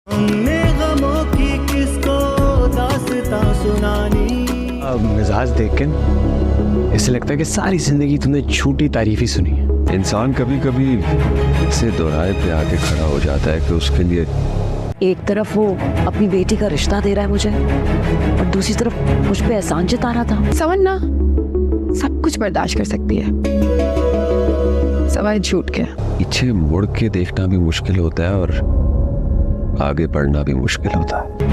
हमने गमों की किसको दास्तां सुनानी। मिजाज देख के ऐसे लगता है कि सारी जिंदगी तुमने झूठी तारीफ ही सुनी है। इंसान कभी कभी ऐसे दोराहे पे आके खड़ा हो जाता है कि उसके लिए एक तरफ वो अपनी बेटी का रिश्ता दे रहा है मुझे और दूसरी तरफ मुझ पे एहसान जता रहा था। समझना सब कुछ बर्दाश्त कर सकती है सवाए झूठ के। पीछे मुड़ के देखना भी मुश्किल होता है और आगे बढ़ना भी मुश्किल होता है।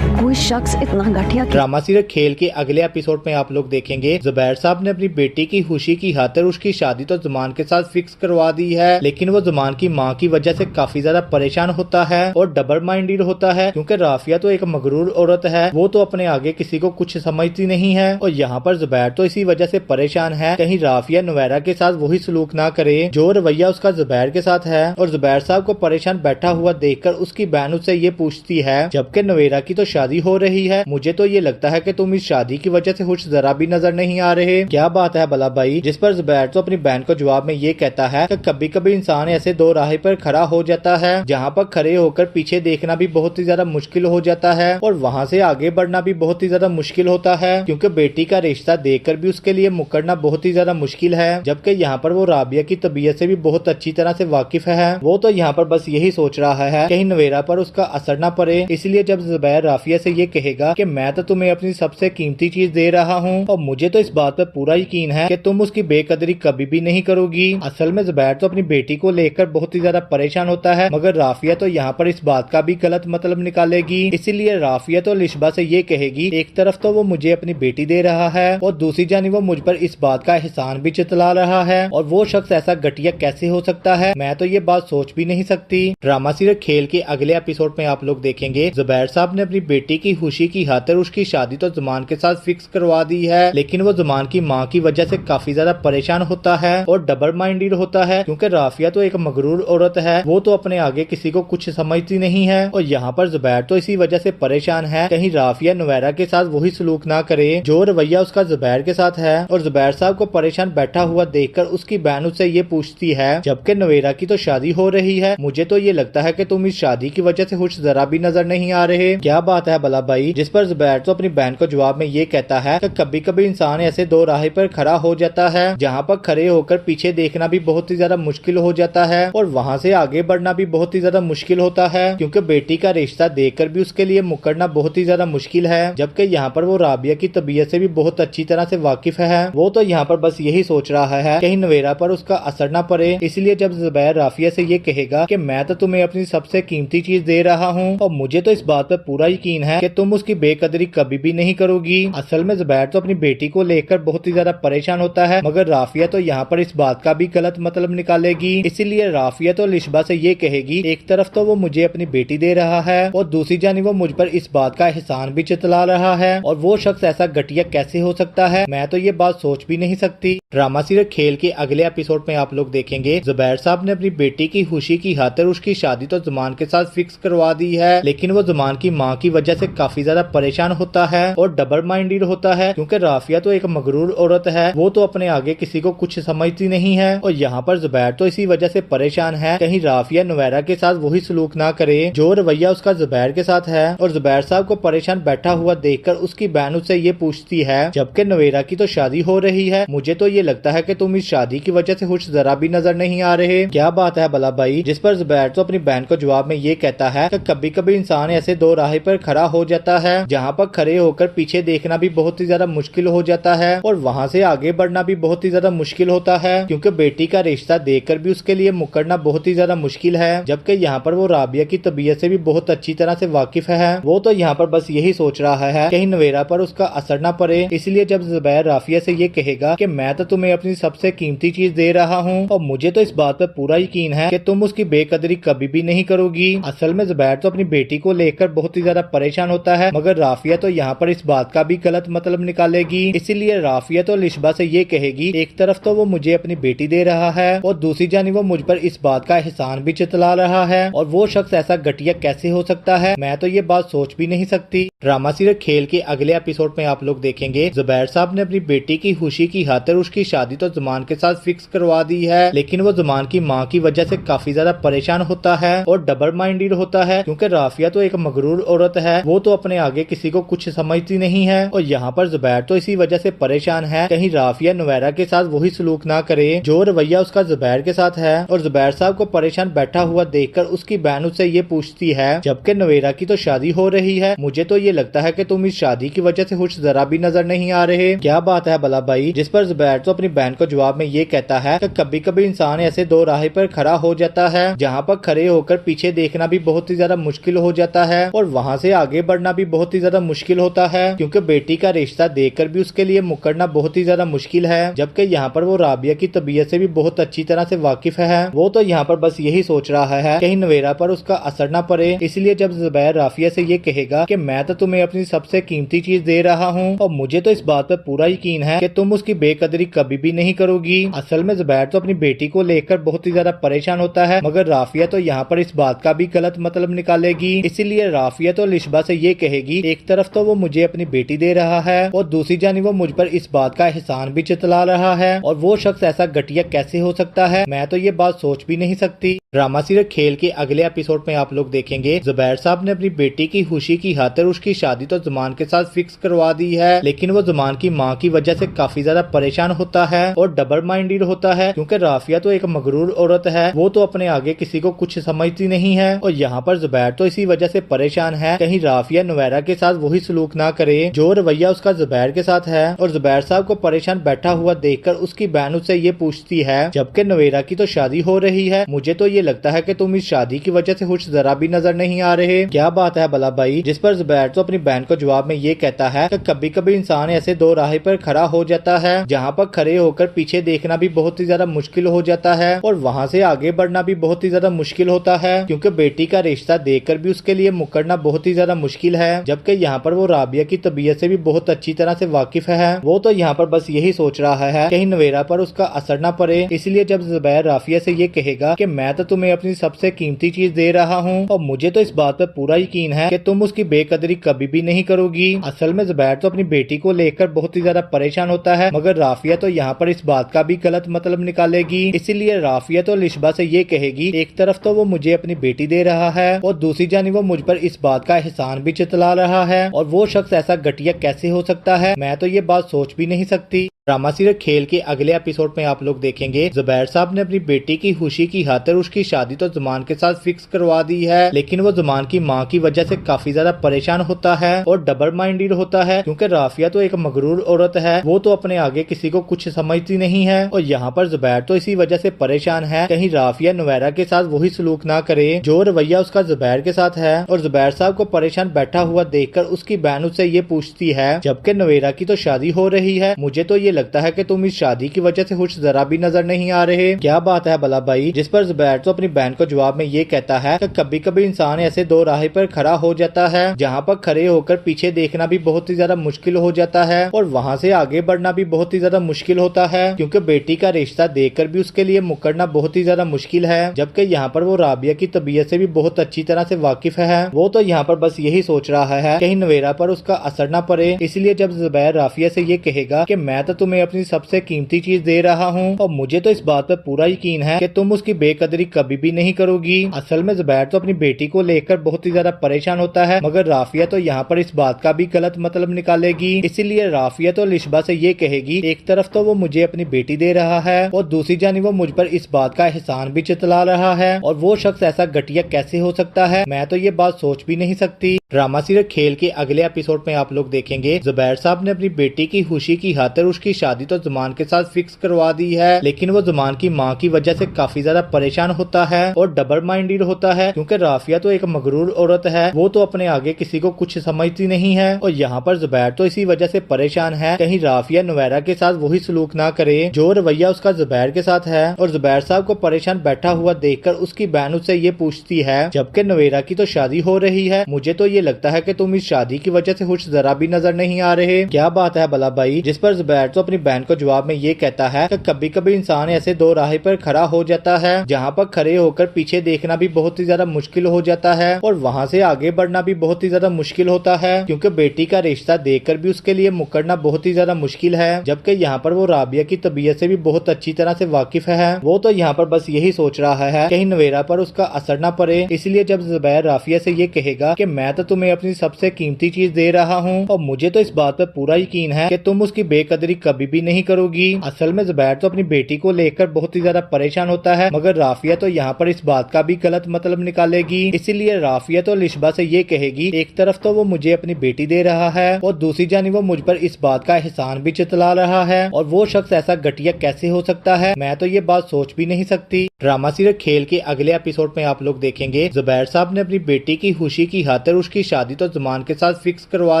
कोई शख्स इतना घटिया ड्रामा सीरियल खेल के अगले एपिसोड में आप लोग देखेंगे जुबैर साहब ने अपनी बेटी की खुशी की खातिर उसकी शादी तो जुमान के साथ फिक्स करवा दी है, लेकिन वो जुमान की माँ की वजह से काफी ज्यादा परेशान होता है और डबल माइंडेड होता है, क्योंकि राफिया तो एक मगरूर औरत है, वो तो अपने आगे किसी को कुछ समझती नहीं है। और यहाँ पर जुबैर तो इसी वजह से परेशान है कहीं राफिया नुवैरा के साथ वही सलूक ना करे जो रवैया उसका जुबैर के साथ है। और जुबैर साहब को परेशान बैठा हुआ देखकर उसकी बहन उससे ये पूछती है, जबकि नुवैरा की तो शादी हो रही है, मुझे तो ये लगता है कि तुम इस शादी की वजह से खुश जरा भी नजर नहीं आ रहे, क्या बात है भला भाई। जिस पर जुबैर तो अपनी बहन को जवाब में ये कहता है कि कभी कभी इंसान ऐसे दो राह पर खड़ा हो जाता है जहाँ पर खड़े होकर पीछे देखना भी बहुत ही ज्यादा मुश्किल हो जाता है और वहाँ से आगे बढ़ना भी बहुत ही ज्यादा मुश्किल होता है, क्योंकि बेटी का रिश्ता देखकर भी उसके लिए मुकरना बहुत ही ज्यादा मुश्किल है। जबकि यहाँ पर वो राबिया की तबीयत से भी बहुत अच्छी तरह से वाकिफ है, वो तो यहाँ पर बस यही सोच रहा है कहीं नुवैरा पर उसका असर न पड़े। इसलिए जब जुबैर राफिया से ये कहेगा कि मैं तो तुम्हें अपनी सबसे कीमती चीज दे रहा हूँ और मुझे तो इस बात पर पूरा यकीन है कि तुम उसकी बेकदरी कभी भी नहीं करोगी। असल में जुबैर तो अपनी बेटी को लेकर बहुत ही ज्यादा परेशान होता है, मगर राफिया तो यहाँ पर इस बात का भी गलत मतलब निकालेगी। इसीलिए राफिया तो लिशबा से ये कहेगी, एक तरफ तो वो मुझे अपनी बेटी दे रहा है और दूसरी जानिब वो मुझ पर इस बात का एहसान भी जतला रहा है, और वो शख्स ऐसा घटिया कैसे हो सकता है, मैं तो ये बात सोच भी नहीं सकती। ड्रामा सीरियल खेल के अगले एपिसोड में आप लोग देखेंगे जुबैर साहब ने अपनी बेटी की खुशी की खातिर उसकी शादी तो जुमान के साथ फिक्स करवा दी है, लेकिन वो जुमान की माँ की वजह से काफी ज्यादा परेशान होता है और डबल माइंडेड होता है, क्योंकि राफिया तो एक मगरूर औरत है, वो तो अपने आगे किसी को कुछ समझती नहीं है। और यहाँ पर जुबैर तो इसी वजह से परेशान है कहीं राफिया नुवैरा के साथ वही सलूक ना करे जो रवैया उसका जुबैर के साथ है। और जुबैर साहब को परेशान बैठा हुआ देखकर उसकी बहन उससे ये पूछती है, जबकि नुवैरा की तो शादी हो रही है, मुझे तो ये लगता है कि तुम इस शादी की वजह से खुश जरा भी नजर नहीं आ रहे, क्या बात है भला भाई। जिस पर जुबैर तो अपनी बहन को जवाब में ये कहता है कि कभी कभी इंसान ऐसे दो राह पर खड़ा हो जाता है जहाँ पर खड़े होकर पीछे देखना भी बहुत ही ज्यादा मुश्किल हो जाता है और वहाँ से आगे बढ़ना भी बहुत ही ज्यादा मुश्किल होता है, क्योंकि बेटी का रिश्ता देखकर भी उसके लिए मुकरना बहुत ही ज्यादा मुश्किल है। जबकि यहाँ पर वो राबिया की तबीयत से भी बहुत अच्छी तरह से वाकिफ है, वो तो यहाँ पर बस यही सोच रहा है कहीं नुवैरा पर उसका असर न पड़े। इसलिए जब जुबैर राफिया से ये कहेगा कि मैं तो तुम्हें अपनी सबसे कीमती चीज दे रहा हूँ और मुझे तो इस बात पर पूरा यकीन है कि तुम उसकी बेकदरी कभी भी नहीं करोगी। असल में जुबैर तो अपनी बेटी को लेकर बहुत ही ज्यादा परेशान होता है, मगर राफिया तो यहाँ पर इस बात का भी गलत मतलब निकालेगी। इसीलिए राफिया तो लिशबा से ये कहेगी, एक तरफ तो वो मुझे अपनी बेटी दे रहा है और दूसरी जानिब वो मुझ पर इस बात का एहसान भी जतला रहा है, और वो शख्स ऐसा घटिया कैसे हो सकता है, मैं तो ये बात सोच भी नहीं सकती। ड्रामा सीरियल खेल के अगले एपिसोड में आप लोग देखेंगे जुबैर साहब ने अपनी बेटी की खुशी की खातिर उसकी शादी तो जुमान के साथ फिक्स करवा दी है, लेकिन वो जुमान की माँ की वजह से काफी ज्यादा परेशान होता है और डबल माइंडेड होता है, क्योंकि राफिया तो एक मगरूर औरत है, वो तो अपने आगे किसी को कुछ समझती नहीं है। और यहाँ पर जुबैर तो इसी वजह से परेशान है कहीं राफिया नुवैरा के साथ वही सलूक ना करे जो रवैया उसका जुबैर के साथ है। और जुबैर साहब को परेशान बैठा हुआ देखकर उसकी बहन उससे ये पूछती है, जबकि नुवैरा की तो शादी हो रही है, मुझे तो ये लगता है कि तुम इस शादी की वजह से खुश जरा भी नजर नहीं आ रहे, क्या बात है भला भाई। जिस पर जुबैर तो अपनी बहन को जवाब में ये कहता है कि कभी कभी इंसान ऐसे दो राह पर खड़ा हो जाता है जहाँ पर खड़े होकर पीछे देखना भी बहुत ही ज्यादा मुश्किल हो जाता है और वहाँ से आगे बढ़ना भी बहुत ही ज्यादा मुश्किल होता है, क्योंकि बेटी का रिश्ता देखकर भी उसके लिए मुकरना बहुत ही ज्यादा मुश्किल है। जबकि यहाँ पर वो राबिया की तबीयत से भी बहुत अच्छी तरह से वाकिफ है, वो तो यहाँ पर बस यही सोच रहा है कहीं नुवैरा पर उसका असर न पड़े। इसलिए जब जुबैर राफिया से ये कहेगा कि मैं तो तुम्हें अपनी सबसे कीमती चीज दे रहा हूँ और मुझे तो इस बात पर पूरा यकीन है कि तुम उसकी बेकदरी कभी भी नहीं करोगी। असल में जुबैर तो अपनी बेटी को लेकर बहुत ही ज्यादा परेशान परेशान होता है, मगर राफिया तो यहाँ पर इस बात का भी गलत मतलब निकालेगी। इसीलिए राफिया तो लिशबा से ये कहेगी, एक तरफ तो वो मुझे अपनी बेटी दे रहा है और दूसरी जानिब वो मुझ पर इस बात का एहसान भी जतला रहा है, और वो शख्स ऐसा घटिया कैसे हो सकता है, मैं तो ये बात सोच भी नहीं सकती। ड्रामा सीरियल खेल के अगले एपिसोड में आप लोग देखेंगे जुबैर साहब ने अपनी बेटी की खुशी की खातिर उसकी शादी तो ज़ुमान के साथ फिक्स करवा दी है, लेकिन वो ज़ुमान की माँ की वजह से काफी ज्यादा परेशान होता है और डबल माइंडेड होता है, क्योंकि राफिया तो एक मगरूर औरत है, वो तो अपने आगे किसी को कुछ समझती नहीं है। और यहाँ पर जुबैर तो इसी वजह से परेशान है कहीं राफिया नुवैरा के साथ वही सलूक ना करे जो रवैया उसका जुबैर के साथ है। और जुबैर साहब को परेशान बैठा हुआ देखकर उसकी बहन उससे ये पूछती है, जबकि नुवैरा की तो शादी हो रही है, मुझे तो ये लगता है कि तुम इस शादी की वजह से खुश जरा भी नजर नहीं आ रहे, क्या बात है भला भाई। जिस पर जुबैर तो अपनी बहन को जवाब में ये कहता है कि कभी कभी इंसान ऐसे दो राह पर खड़ा हो जाता है जहाँ पर खड़े होकर पीछे देखना भी बहुत ही ज्यादा मुश्किल हो जाता है और वहाँ से आगे बढ़ना भी बहुत ही ज्यादा मुश्किल होता है, क्योंकि बेटी का रिश्ता देखकर भी उसके लिए मुकरना बहुत ही ज्यादा मुश्किल है। जबकि यहाँ पर वो राबिया की तबीयत से भी बहुत अच्छी तरह से वाकिफ है, वो तो यहाँ पर बस यही सोच रहा है कहीं नुवैरा पर उसका असर न पड़े। इसलिए जब जुबैर राफिया से ये कहेगा कि मैं तो तुम्हें अपनी सबसे कीमती चीज दे रहा हूँ और मुझे तो इस बात पर पूरा यकीन है कि तुम उसकी बेकदरी कभी भी नहीं करोगी। असल में जुबैर तो अपनी बेटी को लेकर बहुत ही ज्यादा परेशान होता है, मगर राफिया तो यहाँ पर इस बात का भी गलत मतलब निकालेगी। इसीलिए राफिया तो लिशबा से ये कहेगी, एक तरफ तो वो मुझे अपनी बेटी दे रहा है और दूसरी जानिब वो मुझ पर इस बात का एहसान भी जतला रहा है, और वो शख्स ऐसा घटिया कैसे हो सकता है, मैं तो ये बात सोच भी नहीं सकती। ड्रामा सीरियल खेल के अगले एपिसोड में आप लोग देखेंगे जुबैर साहब ने अपनी बेटी की खुशी की खातिर उसकी शादी तो ज़ुमान के साथ फिक्स करवा दी है, लेकिन वो ज़ुमान की माँ की वजह से काफी ज्यादा परेशान होता है और डबल माइंडेड होता है, क्योंकि राफिया तो एक मगरूर औरत है, वो तो अपने आगे किसी को कुछ समझती नहीं है। और यहाँ पर जुबैर तो इसी वजह से परेशान है कहीं राफिया नुवैरा के साथ वही सलूक ना करे जो रवैया उसका जुबैर के साथ है। और जुबैर साहब को परेशान बैठा हुआ देखकर उसकी बहन उससे ये पूछती है, जबकि नुवैरा की तो शादी हो रही है, मुझे तो ये लगता है कि तुम इस शादी की वजह से खुश जरा भी नजर नहीं आ रहे, क्या बात है भला भाई। जिस पर जुबैर तो अपनी बहन को जवाब में ये कहता है कि कभी कभी इंसान ऐसे दो राह पर खड़ा हो जाता है जहाँ पर खड़े होकर पीछे देखना भी बहुत ही ज्यादा मुश्किल हो जाता है और वहाँ से आगे बढ़ना भी बहुत ही ज्यादा मुश्किल होता है, क्योंकि बेटी का रिश्ता देखकर भी उसके लिए मुकरना बहुत ही ज्यादा मुश्किल है। जबकि यहाँ पर वो राबिया की तबीयत से भी बहुत अच्छी तरह से वाकिफ है, वो तो यहाँ पर बस यही सोच रहा है कहीं नुवैरा पर उसका असर न पड़े। इसलिए जब जुबैर राफिया से ये कहेगा कि मैं तो तुम्हें अपनी सबसे कीमती चीज दे रहा हूँ और मुझे तो इस बात पर पूरा यकीन है कि तुम उसकी बेकदरी कभी भी नहीं करोगी। असल में जुबैर तो अपनी बेटी को लेकर बहुत ही ज्यादा परेशान होता है, मगर राफिया तो यहाँ पर इस बात का भी गलत मतलब निकालेगी। इसीलिए राफिया तो लिशबा से ये कहेगी, एक तरफ तो वो मुझे अपनी बेटी दे रहा है और दूसरी जानिब वो मुझ पर इस बात का एहसान भी जतला रहा है, और वो शख्स ऐसा घटिया कैसे हो सकता है, मैं तो ये बात सोच भी नहीं सकती। ड्रामा सीरियल खेल के अगले एपिसोड में आप लोग देखेंगे जुबैर साहब ने अपनी बेटी की खुशी की खातिर उसकी शादी तो ज़ुमान के साथ फिक्स करवा दी है, लेकिन वो ज़ुमान की माँ की वजह से काफी ज्यादा परेशान होता है और डबल माइंडेड होता है, क्योंकि राफिया तो एक मगरूर औरत है, वो तो अपने आगे किसी को कुछ समझती नहीं है। और यहाँ पर जुबैर तो इसी वजह से परेशान है कहीं राफिया नुवैरा के साथ वही सलूक ना करे जो रवैया उसका जुबैर के साथ है। और जुबैर साहब को परेशान बैठा हुआ देखकर उसकी बहन उससे ये पूछती है, जबकि नुवैरा की तो शादी हो रही है, मुझे तो ये लगता है कि तुम इस शादी की वजह से खुश जरा भी नजर नहीं आ रहे, क्या बात है भला भाई। जिस पर जुबैर तो अपनी बहन को जवाब में ये कहता है कि कभी कभी इंसान ऐसे दो राह पर खड़ा हो जाता है जहाँ पर खड़े होकर पीछे देखना भी बहुत ही ज्यादा मुश्किल हो जाता है और वहाँ से आगे बढ़ना भी बहुत ही ज्यादा मुश्किल होता है, क्योंकि बेटी का रिश्ता देखकर भी उसके लिए मुकरना बहुत ही ज्यादा मुश्किल है। जबकि यहाँ पर वो राबिया की तबीयत से भी बहुत अच्छी तरह से वाकिफ है, वो तो यहाँ पर बस यही सोच रहा है कहीं नुवैरा पर उसका असर न पड़े। इसलिए जब जुबैर राफिया से ये कहेगा कि मैं तो तुम्हें अपनी सबसे कीमती चीज दे रहा हूँ और मुझे तो इस बात पर पूरा यकीन है कि तुम उसकी बेकदरी कभी भी नहीं करोगी। असल में जुबैर तो अपनी बेटी को लेकर बहुत ही ज्यादा परेशान होता है, मगर राफिया तो यहाँ पर इस बात का भी गलत मतलब निकालेगी। इसीलिए राफिया तो लिशबा से ये कहेगी, एक तरफ तो वो मुझे अपनी बेटी दे रहा है और दूसरी जानिब वो मुझ पर इस बात का एहसान भी जतला रहा है, और वो शख्स ऐसा घटिया कैसे हो सकता है, मैं तो ये बात सोच भी नहीं सकती। ड्रामा सीरियल खेल के अगले एपिसोड में आप लोग देखेंगे जुबैर साहब ने अपनी बेटी की खुशी की खातिर उसकी शादी तो ज़ुमान के साथ फिक्स करवा दी है, लेकिन वो ज़ुमान की माँ की वजह से काफी ज्यादा परेशान होता है और डबल माइंडेड होता है, क्योंकि राफिया तो एक मगरूर औरत है, वो तो अपने आगे किसी को कुछ समझती नहीं है। और यहाँ पर जुबैर तो इसी वजह से परेशान है कहीं राफिया नुवैरा के साथ वही सलूक ना करे जो रवैया उसका जुबैर के साथ है। और जुबैर साहब को परेशान बैठा हुआ देखकर उसकी बहन उससे ये पूछती है, जबकि नुवैरा की तो शादी हो रही है, मुझे तो ये یہ لگتا ہے کہ تم اس شادی کی وجہ سے خوش ذرا بھی نظر نہیں آ رہے. کیا بات ہے بلا بھائی؟ جس پر زبیر تو اپنی بہن کو جواب میں یہ کہتا ہے کہ کبھی کبھی انسان ایسے دو راہ پر کھڑا ہو جاتا ہے جہاں پر کھڑے ہو کر پیچھے دیکھنا بھی بہت ہی زیادہ مشکل ہو جاتا ہے اور وہاں سے آگے بڑھنا بھی بہت ہی زیادہ مشکل ہوتا ہے, کیونکہ بیٹی کا رشتہ دیکھ کر بھی اس کے لیے مکرنا بہت ہی زیادہ مشکل ہے. جبکہ یہاں پر وہ رابعہ کی طبیعت سے بھی بہت اچھی طرح سے واقف ہے. وہ تو یہاں پر بس یہی سوچ رہا ہے کہیں نویرا پر اس کا اثر نہ پڑے, اس لیے جب زبیر رافیہ سے یہ کہے گا کہ میں تو تمہیں اپنی سب سے قیمتی چیز دے رہا ہوں اور مجھے تو اس بات پر پورا یقین ہے کہ تم اس کی بے قدری کبھی بھی نہیں کرو گی. اصل میں زبیر تو اپنی بیٹی کو لے کر بہت ہی زیادہ پریشان ہوتا ہے, مگر رافیہ تو یہاں پر اس بات کا بھی غلط مطلب نکالے گی. اسی لیے رافیہ تو لشبہ سے یہ کہے گی ایک طرف تو وہ مجھے اپنی بیٹی دے رہا ہے اور دوسری جانب وہ مجھ پر اس بات کا احسان بھی جتلا رہا ہے, اور وہ شخص ایسا گھٹیا کیسے ہو سکتا ہے, میں تو یہ بات سوچ بھی نہیں سکتی. ڈرامہ سیریل کھیل کے اگلے ایپیسوڈ میں آپ لوگ دیکھیں گے زبیر صاحب نے اپنی بیٹی کی خوشی کی خاطر اس کی شادی تو زمان کے ساتھ فکس کروا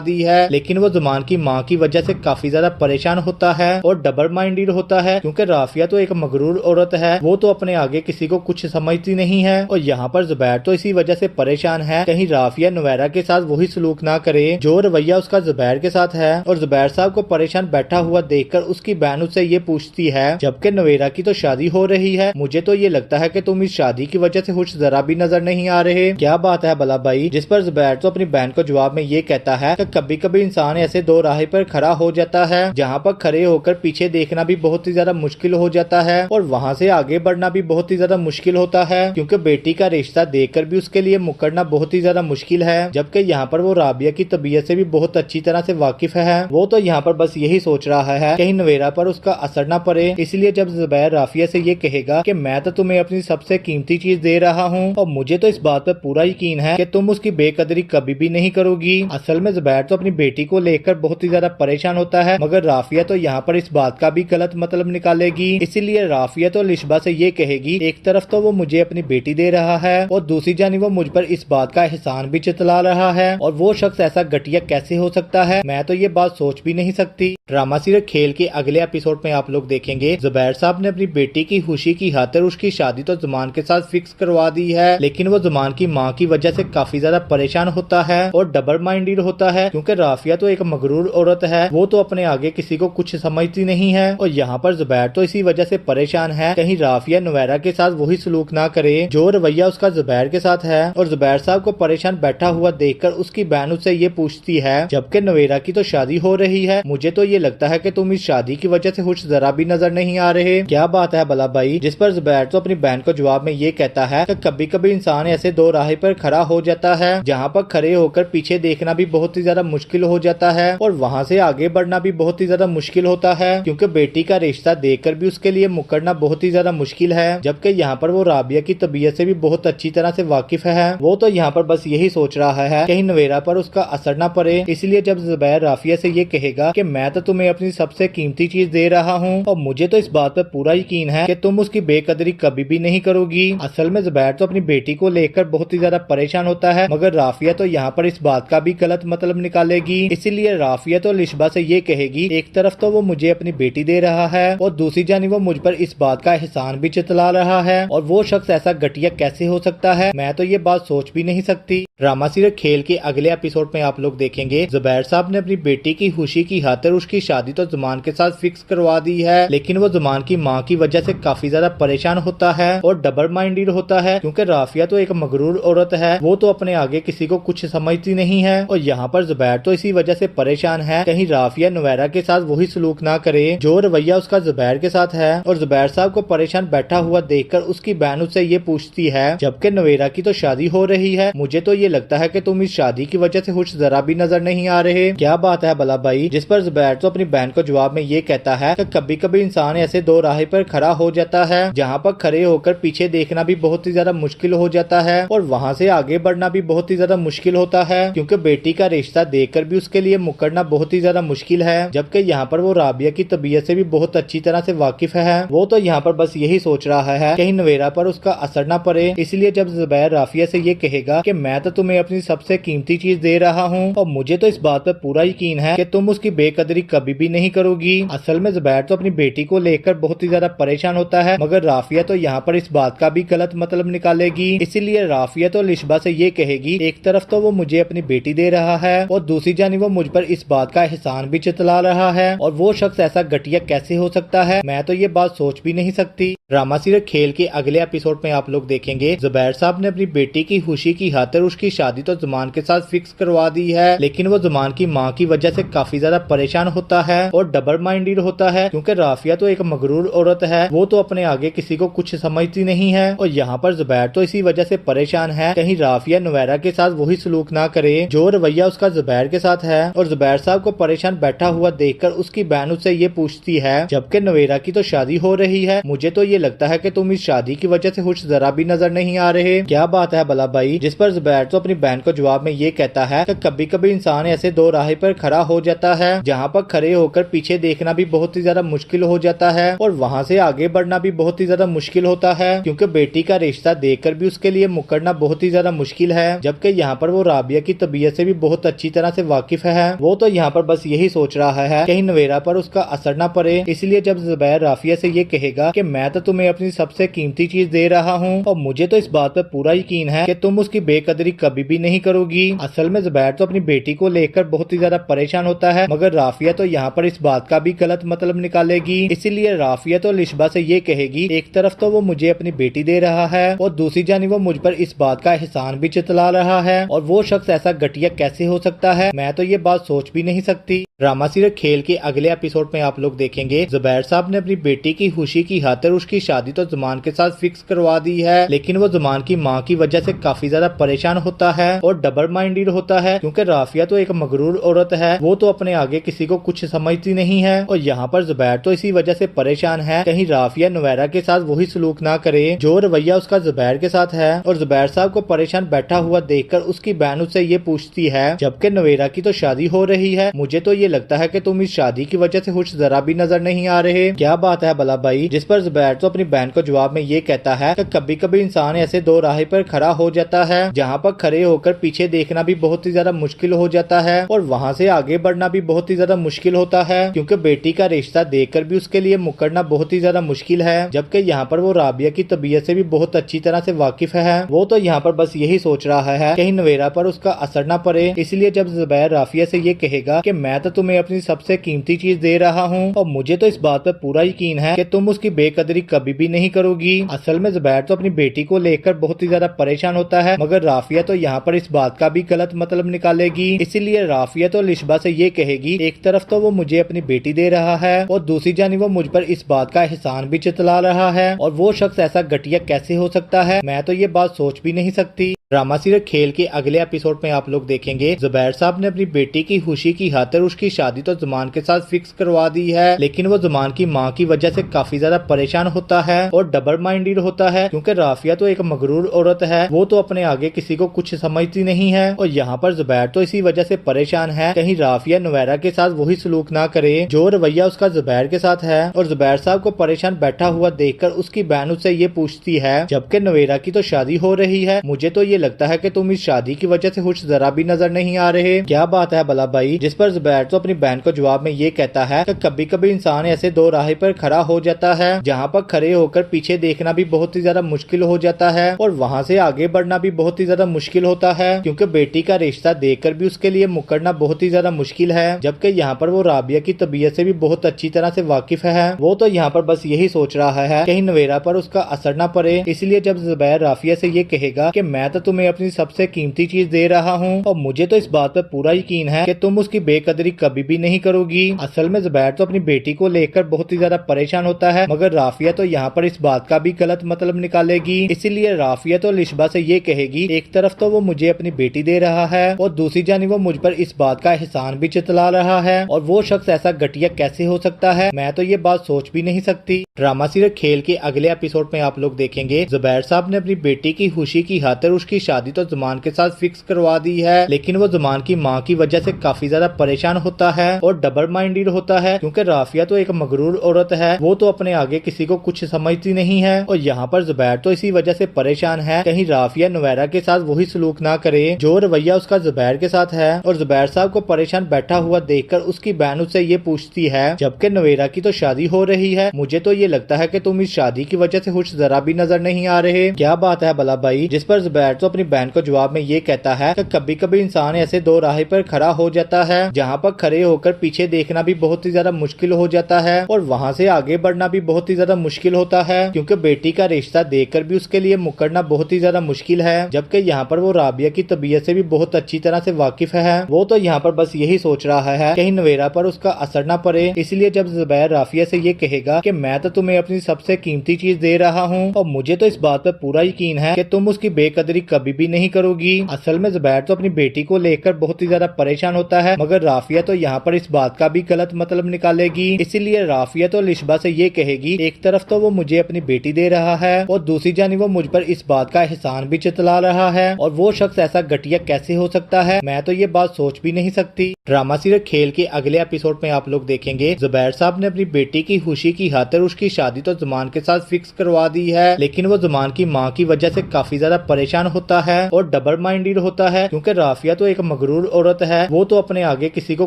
دی ہے, لیکن وہ زمان کی ماں کی وجہ سے کافی زیادہ پریشان ہوتا ہے اور ڈبل مائنڈیڈ ہوتا ہے, کیونکہ رافیہ تو ایک مغرور عورت ہے, وہ تو اپنے آگے کسی کو کچھ سمجھتی نہیں ہے. اور یہاں پر زبیر تو اسی وجہ سے پریشان ہے کہیں رافیہ نویرا کے ساتھ وہی سلوک نہ کرے جو رویہ اس کا زبیر کے ساتھ ہے. اور زبیر صاحب کو پریشان بیٹھا ہوا دیکھ کر اس کی بہن اس سے یہ پوچھتی ہے جبکہ نویرا کی تو شادی ہو رہی ہے, مجھے تو یہ لگتا ہے کہ تم اس شادی کی وجہ سے خوش ذرا بھی نظر نہیں آ رہے. کیا بات ہے بلا بھائی؟ جس پر زبیر تو اپنی بہن کو جواب میں یہ کہتا ہے کہ کبھی کبھی انسان ایسے دو راہ پر کھڑا ہو جاتا ہے جہاں پر کھڑے ہو کر پیچھے دیکھنا بھی بہت ہی زیادہ مشکل ہو جاتا ہے اور وہاں سے آگے بڑھنا بھی بہت ہی زیادہ مشکل ہوتا ہے, کیونکہ بیٹی کا رشتہ دیکھ کر بھی اس کے لیے مکرنا بہت ہی زیادہ مشکل ہے. جبکہ یہاں پر وہ رابعہ کی طبیعت سے بھی بہت اچھی طرح سے واقف ہے. وہ تو یہاں پر بس یہی سوچ رہا ہے کہیں نویرا پر اس کا اثر نہ پڑے, اس لیے جب زبیر رافیہ سے یہ کہے گا کہ میں تو تمہیں اپنی سب سے قیمتی چیز دے رہا ہوں اور مجھے تو اس بات پر پورا یقین ہے کہ تم اس کی بے قدری کبھی بھی نہیں کرو گی. اصل میں زبیر تو اپنی بیٹی کو لے کر بہت ہی زیادہ پریشان ہوتا ہے, مگر رافیہ تو یہاں پر اس بات کا بھی غلط مطلب نکالے گی. اسی لیے رافیہ تو لشبہ سے یہ کہے گی ایک طرف تو وہ مجھے اپنی بیٹی دے رہا ہے اور دوسری جانب وہ مجھ پر اس بات کا احسان بھی جتلا رہا ہے, اور وہ شخص ایسا گھٹیا کیسے ہو سکتا ہے, میں تو یہ بات سوچ بھی نہیں سکتی. ڈرامہ سیریل کھیل کے اگلے ایپیسوڈ میں آپ لوگ دیکھیں گے زبیر صاحب نے اپنی بیٹی کی خوشی کی خاطر اس کی شادی تو زمان کے ساتھ فکس کروا دی ہے, لیکن وہ زمان کی ماں کی وجہ سے کافی زیادہ پریشان ہوتا ہے اور ڈبل مائنڈیڈ ہوتا ہے, کیونکہ رافیہ تو ایک مغرور عورت ہے, وہ تو اپنے آگے کسی کو کچھ سمجھتی نہیں ہے. اور یہاں پر زبیر تو اسی وجہ سے پریشان ہے کہیں رافیہ نویرا کے ساتھ وہی سلوک نہ کرے جو رویہ اس کا زبیر کے ساتھ ہے. اور زبیر صاحب کو پریشان بیٹھا ہوا دیکھ کر اس کی بہن اس سے یہ پوچھتی ہے جبکہ نویرا کی تو شادی ہو رہی ہے, مجھے تو یہ لگتا ہے کہ تم اس شادی کی وجہ سے خوش ذرا بھی نظر نہیں آ رہے. کیا بات ہے بلا بھائی؟ جس پر زبیر تو اپنی بہن کو جواب میں یہ کہتا ہے کہ کبھی کبھی انسان ایسے دو راہ پر کھڑا ہو جاتا ہے جہاں پر کھڑے ہو کر پیچھے دیکھنا بھی بہت ہی زیادہ مشکل ہو جاتا ہے اور وہاں سے آگے بڑھنا بھی بہت ہی زیادہ مشکل ہوتا ہے, کیونکہ بیٹی کا رشتہ دیکھ کر بھی اس کے لیے مکرنا بہت ہی زیادہ مشکل ہے. جبکہ یہاں پر وہ رابعہ کی طبیعت سے بھی بہت اچھی طرح سے واقف ہے. وہ تو یہاں پر بس یہی سوچ رہا ہے کہیں نویرا پر اس کا اثر نہ پڑے, اس لیے جب زبیر رافیہ سے یہ کہے گا کہ میں تو تمہیں اپنی سب سے قیمتی چیز دے رہا ہوں اور مجھے تو اس بات پر پورا یقین ہے کہ تم اس کی بے قدری کبھی بھی نہیں کرو گی. اصل میں زبیر تو اپنی بیٹی کو لے کر بہت ہی زیادہ پریشان ہوتا ہے, مگر رافیہ تو یہاں پر اس بات کا بھی غلط مطلب نکالے گی. اسی لیے رافیہ تو لشبہ سے یہ کہے گی ایک طرف تو وہ مجھے اپنی بیٹی دے رہا ہے اور دوسری جانب وہ مجھ پر اس بات کا بھی احسان بھی جتلا رہا ہے. اور وہ شخص ایسا گھٹیا کیسے ہو سکتا ہے, میں تو یہ بات سوچ بھی نہیں سکتی. ڈرامہ سیریل کھیل کے اگلے ایپیسوڈ میں آپ لوگ دیکھیں گے زبیر صاحب نے اپنی بیٹی کی خوشی کی خاطر اس کی شادی تو زمان کے ساتھ فکس کروا دی ہے, لیکن وہ زمان کی ماں کی وجہ سے کافی زیادہ پریشان ہوتا ہے اور وہ شخص ایسا گھٹیا کیسے ہو سکتا ہے, میں تو یہ بات سوچ بھی نہیں سکتی. ڈرامہ سیریل کھیل کے اگلے ایپیسوڈ میں آپ لوگ دیکھیں گے زبیر صاحب نے اپنی بیٹی کی خوشی کی خاطر اس کی شادی تو زمان کے ساتھ فکس کروا دی ہے, لیکن وہ زمان کی ماں کی وجہ سے کافی زیادہ پریشان ہوتا ہے اور ڈبل مائنڈیڈ ہوتا ہے, کیونکہ رافیہ تو ایک مغرور عورت ہے, وہ تو اپنے آگے کسی کو کچھ سمجھتی نہیں ہے. اور یہاں پر زبیر تو اسی وجہ سے پریشان ہے کہیں رافیہ نویرا کے ساتھ وہی سلوک نہ کرے جو رویہ اس کا زبیر کے ساتھ ہے. اور زبیر صاحب کو پریشان بیٹھا ہوا دیکھ کر اس کی بہن اس سے یہ پوچھتی ہے جبکہ نویرا کی تو شادی ہو رہی ہے, مجھے تو یہ لگتا ہے کہ تم اس شادی کی وجہ سے خوش ذرا بھی نظر نہیں آ رہے. کیا بات ہے بلا بھائی؟ جس پر زبیر تو اپنی بہن کو جواب میں یہ کہتا ہے کہ کبھی کبھی انسان ایسے دو راہ پر کھڑا ہو جاتا ہے جہاں پر کھڑے ہو کر پیچھے دیکھنا بھی بہت ہی زیادہ مشکل ہو جاتا ہے اور وہاں سے آگے بڑھنا بھی بہت ہی زیادہ مشکل ہوتا ہے, کیونکہ بیٹی کا رشتہ دیکھ کر بھی اس کے لیے مکرنا بہت ہی زیادہ مشکل ہے. جبکہ یہاں پر وہ رابعہ کی طبیعت سے بھی بہت اچھی طرح سے واقف ہے. وہ تو یہاں پر بس یہی سوچ رہا ہے کہیں نویرا پر اس کا اثر نہ پڑے, اس لیے جب زبیر رافیہ سے یہ کہے گا کہ میں تو تمہیں اپنی سب سے قیمتی چیز دے رہا ہوں اور مجھے تو اس بات پر پورا یقین ہے کہ تم اس کی بے قدری کبھی بھی نہیں کرو گی. اصل میں زبیر تو اپنی بیٹی کو لے کر بہت ہی زیادہ پریشان ہوتا ہے, مگر رافیہ تو یہاں پر اس بات کا بھی غلط مطلب نکالے گی. اسی لیے رافیہ تو لشبہ سے یہ کہے گی ایک طرف طرف تو وہ مجھے اپنی بیٹی دے رہا ہے اور دوسری جانب وہ مجھ پر اس بات کا احسان بھی جتلا رہا ہے، اور وہ شخص ایسا گھٹیا کیسے ہو سکتا ہے، میں تو یہ بات سوچ بھی نہیں سکتی۔ ڈرامہ سیریل کھیل کے اگلے ایپیسوڈ میں آپ لوگ دیکھیں گے زبیر صاحب نے اپنی بیٹی کی خوشی کی خاطر اس کی شادی تو زمان کے ساتھ فکس کروا دی ہے، لیکن وہ زمان کی ماں کی وجہ سے کافی زیادہ پریشان ہوتا ہے اور ڈبل مائنڈیڈ ہوتا ہے، کیونکہ رافیہ تو ایک مغرور عورت ہے، وہ تو اپنے آگے کسی کو کچھ سمجھتی نہیں ہے، اور یہاں پر زبیر تو اسی وجہ سے پریشان ہے کہیں رافیہ نویرا کے ساتھ وہی سلوک نہ کرے جو رویہ اس کا زبیر کے ساتھ ہے، اور زبیر صاحب کو پریشان بیٹھا ہوا دیکھ کر اس کی بہن اس سے یہ پوچھتی ہے جبکہ نویرا کی تو شادی ہو رہی ہے، مجھے تو یہ لگتا ہے کہ تم اس شادی کی وجہ سے خوش ذرا بھی نظر نہیں آ رہے، کیا بات ہے بلا بھائی؟ جس پر زبیر تو اپنی بہن کو جواب میں یہ کہتا ہے کہ کبھی کبھی انسان ایسے دو راہ پر کھڑا ہو جاتا ہے جہاں پر کھڑے ہو کر پیچھے دیکھنا بھی بہت ہی زیادہ مشکل ہو جاتا ہے اور وہاں سے آگے بڑھنا بھی بہت ہی زیادہ مشکل ہوتا ہے، کیونکہ بیٹی کا رشتہ دیکھ کر بھی اس کے لیے مکرنا بہت ہی زیادہ مشکل ہے، جبکہ یہاں پر وہ رابعہ کی طبیعت سے بھی بہت اچھی طرح سے واقف ہے، وہ تو یہاں پر بس یہی سوچ رہا ہے کہیں نویرا پر اس کا اثر نہ پڑے، اس لیے جب زبیر رافیہ سے یہ کہے گا کہ میں تو تمہیں اپنی سب سے قیمتی چیز دے رہا ہوں اور مجھے تو اس بات پر پورا یقین ہے کہ تم اس کی بے قدری کبھی بھی نہیں کرو گی، اصل میں زبیر تو اپنی بیٹی کو لے کر بہت ہی زیادہ پریشان ہوتا ہے، مگر رافیہ تو یہاں پر اس بات کا بھی غلط مطلب نکالے گی، اسی لیے رافیہ تو لشبہ سے یہ کہے گی ایک طرف تو وہ مجھے اپنی بیٹی دے رہا ہے اور دوسری جانب وہ مجھ پر اس بات کا احسان بھی جتلا رہا ہے، اور وہ شخص ایسا گھٹیا کیسے ہو سکتا ہے، میں تو یہ بات سوچ بھی نہیں سکتی۔ ڈرامہ سیریل کھیل کے اگلے ایپیسوڈ میں آپ لوگ دیکھیں گے زبیر صاحب نے اپنی بیٹی کی خوشی کی خاطر اس کی شادی تو زمان کے ساتھ فکس کروا دی ہے، لیکن وہ زمان کی ماں کی وجہ سے کافی زیادہ پریشان ہوتا ہے اور ڈبل مائنڈیڈ ہوتا ہے، کیونکہ رافیہ تو ایک مغرور عورت ہے، وہ تو اپنے آگے کسی کو کچھ سمجھتی نہیں ہے، اور یہاں پر زبیر تو اسی وجہ سے پریشان ہے کہیں رافیہ نویرا کے ساتھ وہی سلوک نہ کرے جو رویہ اس کا زبیر کے ساتھ ہے، اور زبیر صاحب کو پریشان بیٹھا ہوا دیکھ کر اس کی بہن اس سے یہ پوچھتی ہے جبکہ نویرا کی تو شادی ہو رہی ہے، مجھے تو یہ لگتا ہے کہ تم اس شادی کی وجہ سے خوش ذرا بھی نظر نہیں آ رہے، کیا بات ہے بلا بھائی؟ جس پر زبیر تو اپنی بہن کو جواب میں یہ کہتا ہے کہ کبھی کبھی انسان ایسے دو راہ پر کھڑا ہو جاتا ہے جہاں پر کھڑے ہو کر پیچھے دیکھنا بھی بہت ہی زیادہ مشکل ہو جاتا ہے اور وہاں سے آگے بڑھنا بھی بہت ہی زیادہ مشکل ہوتا ہے، کیونکہ بیٹی کا رشتہ دیکھ کر بھی اس کے لیے مکرنا بہت ہی زیادہ مشکل ہے، جبکہ یہاں پر وہ رابعہ کی طبیعت سے بھی بہت اچھی طرح سے واقف ہے، وہ تو یہاں پر بس یہی سوچ رہا ہے کہیں نویرا پر اس کا اثر نہ پڑے، اس لیے جب زبیر رافیہ سے یہ کہے گا کہ میں تو تمہیں اپنی سب سے قیمتی چیز دے رہا ہوں اور مجھے تو اس بات پر پورا یقین ہے کہ تم اس کی بے قدری کبھی بھی نہیں کرو گی، اصل میں زبیر تو اپنی بیٹی کو لے کر بہت ہی زیادہ پریشان ہوتا ہے، مگر رافیہ تو یہاں پر اس بات کا بھی غلط مطلب نکالے گی، اسی لیے رافیہ تو لشبہ سے یہ کہے گی ایک طرف تو وہ مجھے اپنی بیٹی دے رہا ہے اور دوسری جانب وہ مجھ پر اس بات کا احسان بھی جتلا رہا ہے، اور وہ شخص ایسا گھٹیا کیسے ہو سکتا ہے، میں تو یہ بات سوچ بھی نہیں سکتی۔ ڈرامہ سیریل کھیل کے اگلے ایپیسوڈ میں آپ لوگ دیکھیں گے زبیر صاحب نے اپنی بیٹی کی خوشی کی خاطر اس کی شادی تو زمان کے ساتھ فکس کروا دی ہے، لیکن وہ زمان کی ماں کی وجہ سے کافی زیادہ پریشان ہوتا ہے اور ڈبل مائنڈیڈ ہوتا ہے، کیونکہ رافیہ تو ایک مغرور عورت ہے، وہ تو اپنے آگے کسی کو کچھ سمجھتی نہیں ہے، اور یہاں پر زبیر تو اسی وجہ سے پریشان ہے کہیں رافیہ نویرا کے ساتھ وہی سلوک نہ کرے جو رویہ اس کا زبیر کے ساتھ ہے، اور زبیر صاحب کو پریشان بیٹھا ہوا دیکھ کر اس کی بہن اس سے یہ پوچھتی ہے جبکہ نویرا کی تو شادی ہو رہی ہے، مجھے تو یہ لگتا ہے کہ تم اس شادی کی وجہ سے خوش ذرا بھی نظر نہیں آ رہے، کیا بات ہے بلا بھائی؟ جس پر زبیر تو اپنی بہن کو جواب میں یہ کہتا ہے کہ کبھی کبھی انسان ایسے دو راہ پر کھڑا ہو جاتا ہے جہاں پر کھڑے ہو کر پیچھے دیکھنا بھی بہت ہی زیادہ مشکل ہو جاتا ہے اور وہاں سے آگے بڑھنا بھی بہت ہی زیادہ مشکل ہوتا ہے، کیونکہ بیٹی کا رشتہ دیکھ کر بھی اس کے لیے مکرنا بہت ہی زیادہ مشکل ہے، جبکہ یہاں پر وہ رابعہ کی طبیعت سے بھی بہت اچھی طرح سے واقف ہے، وہ تو یہاں پر بس یہی سوچ رہا ہے کہیں نویرا پر اس کا اثر نہ پڑے، اس لیے جب زبیر رافیہ سے یہ کہے گا کہ میں تو تمہیں اپنی سب سے قیمتی چیز دے رہا ہوں اور مجھے تو اس بات پر پورا یقین ہے کہ تم اس کی بے قدری کبھی بھی نہیں کرو گی، اصل میں زبیر تو اپنی بیٹی کو لے کر بہت ہی زیادہ پریشان ہوتا ہے، مگر رافیہ تو یہاں پر اس بات کا بھی غلط مطلب نکالے گی، اسی لیے رافیہ تو لشبہ سے یہ کہے گی ایک طرف تو وہ مجھے اپنی بیٹی دے رہا ہے اور دوسری جانب وہ مجھ پر اس بات کا احسان بھی جتلا رہا ہے، اور وہ شخص ایسا گھٹیا کیسے ہو سکتا ہے، میں تو یہ بات سوچ بھی نہیں سکتی۔ ڈرامہ سیریل کھیل کے اگلے ایپیسوڈ میں آپ لوگ دیکھیں گے زبیر صاحب نے اپنی بیٹی کی خوشی کی خاطر اس کی شادی تو زمان کے ساتھ فکس کروا دی ہے، لیکن وہ زمان کی ماں کی وجہ سے کافی زیادہ پریشان ہوتا ہے اور ڈبل مائنڈیڈ ہوتا ہے، کیونکہ رافیہ تو ایک مغرور عورت ہے، وہ تو اپنے آگے کسی کو کچھ سمجھتی نہیں ہے، اور یہاں پر زبیر تو اسی وجہ سے پریشان ہے کہیں رافیہ نویرا کے ساتھ وہی سلوک نہ کرے جو رویہ اس کا زبیر کے ساتھ ہے، اور زبیر صاحب کو پریشان بیٹھا ہوا دیکھ کر اس کی بہن اس سے یہ پوچھتی ہے جبکہ نویرا کی تو شادی ہو رہی ہے، مجھے تو یہ لگتا ہے کہ تم اس شادی کی وجہ سے خوش ذرا بھی نظر نہیں آ رہے، کیا بات ہے بلا بھائی؟ جس پر زبیر تو اپنی بہن کو جواب میں یہ یہ کہتا ہے کہ کبھی کبھی انسان ایسے دو راہ پر کھڑا ہو جاتا ہے جہاں پر کھڑے ہو کر پیچھے دیکھنا بھی بہت ہی زیادہ مشکل ہو جاتا ہے اور وہاں سے آگے بڑھنا بھی بہت ہی زیادہ مشکل ہوتا ہے، کیونکہ بیٹی کا رشتہ دیکھ کر بھی اس کے لیے مکرنا بہت ہی زیادہ مشکل ہے، جبکہ یہاں پر وہ رابعہ کی طبیعت سے بھی بہت اچھی طرح سے واقف ہے۔ وہ تو یہاں پر بس یہی سوچ رہا ہے کہیں نویرا پر اس کا اثر نہ پڑے، اس لیے جب زبیر رافیہ سے یہ کہے گا کہ میں تو تمہیں اپنی سب سے قیمتی چیز دے رہا ہوں اور مجھے تو اس بات پر پورا یقین ہے کہ تم اس کی بے قدری کبھی بھی نہیں کرو گی۔ اصل میں زبیر تو اپنی بیٹی کو لے کر بہت ہی زیادہ پریشان ہوتا ہے، مگر رافیہ تو یہاں پر اس بات کا بھی غلط مطلب نکالے گی، اسی لیے رافیہ تو لشبہ سے یہ کہے گی ایک طرف تو وہ مجھے اپنی بیٹی دے رہا ہے اور دوسری جانب وہ مجھ پر اس بات کا احسان بھی جتلا رہا ہے، اور وہ شخص ایسا گھٹیا کیسے ہو سکتا ہے، میں تو یہ بات سوچ بھی نہیں سکتی۔ ڈرامہ سیریل کھیل کے اگلے ایپیسوڈ میں آپ لوگ دیکھیں گے زبیر صاحب نے اپنی بیٹی کی خوشی کی خاطر اس کی شادی تو زمان کے ساتھ فکس کروا دی ہے، لیکن وہ زمان کی ماں کی وجہ سے کافی زیادہ پریشان ہوتا ہے اور ڈبل مائنڈیڈ ہوتا ہے، کیونکہ رافیہ تو ایک مغرور عورت ہے، وہ تو اپنے آگے کسی کو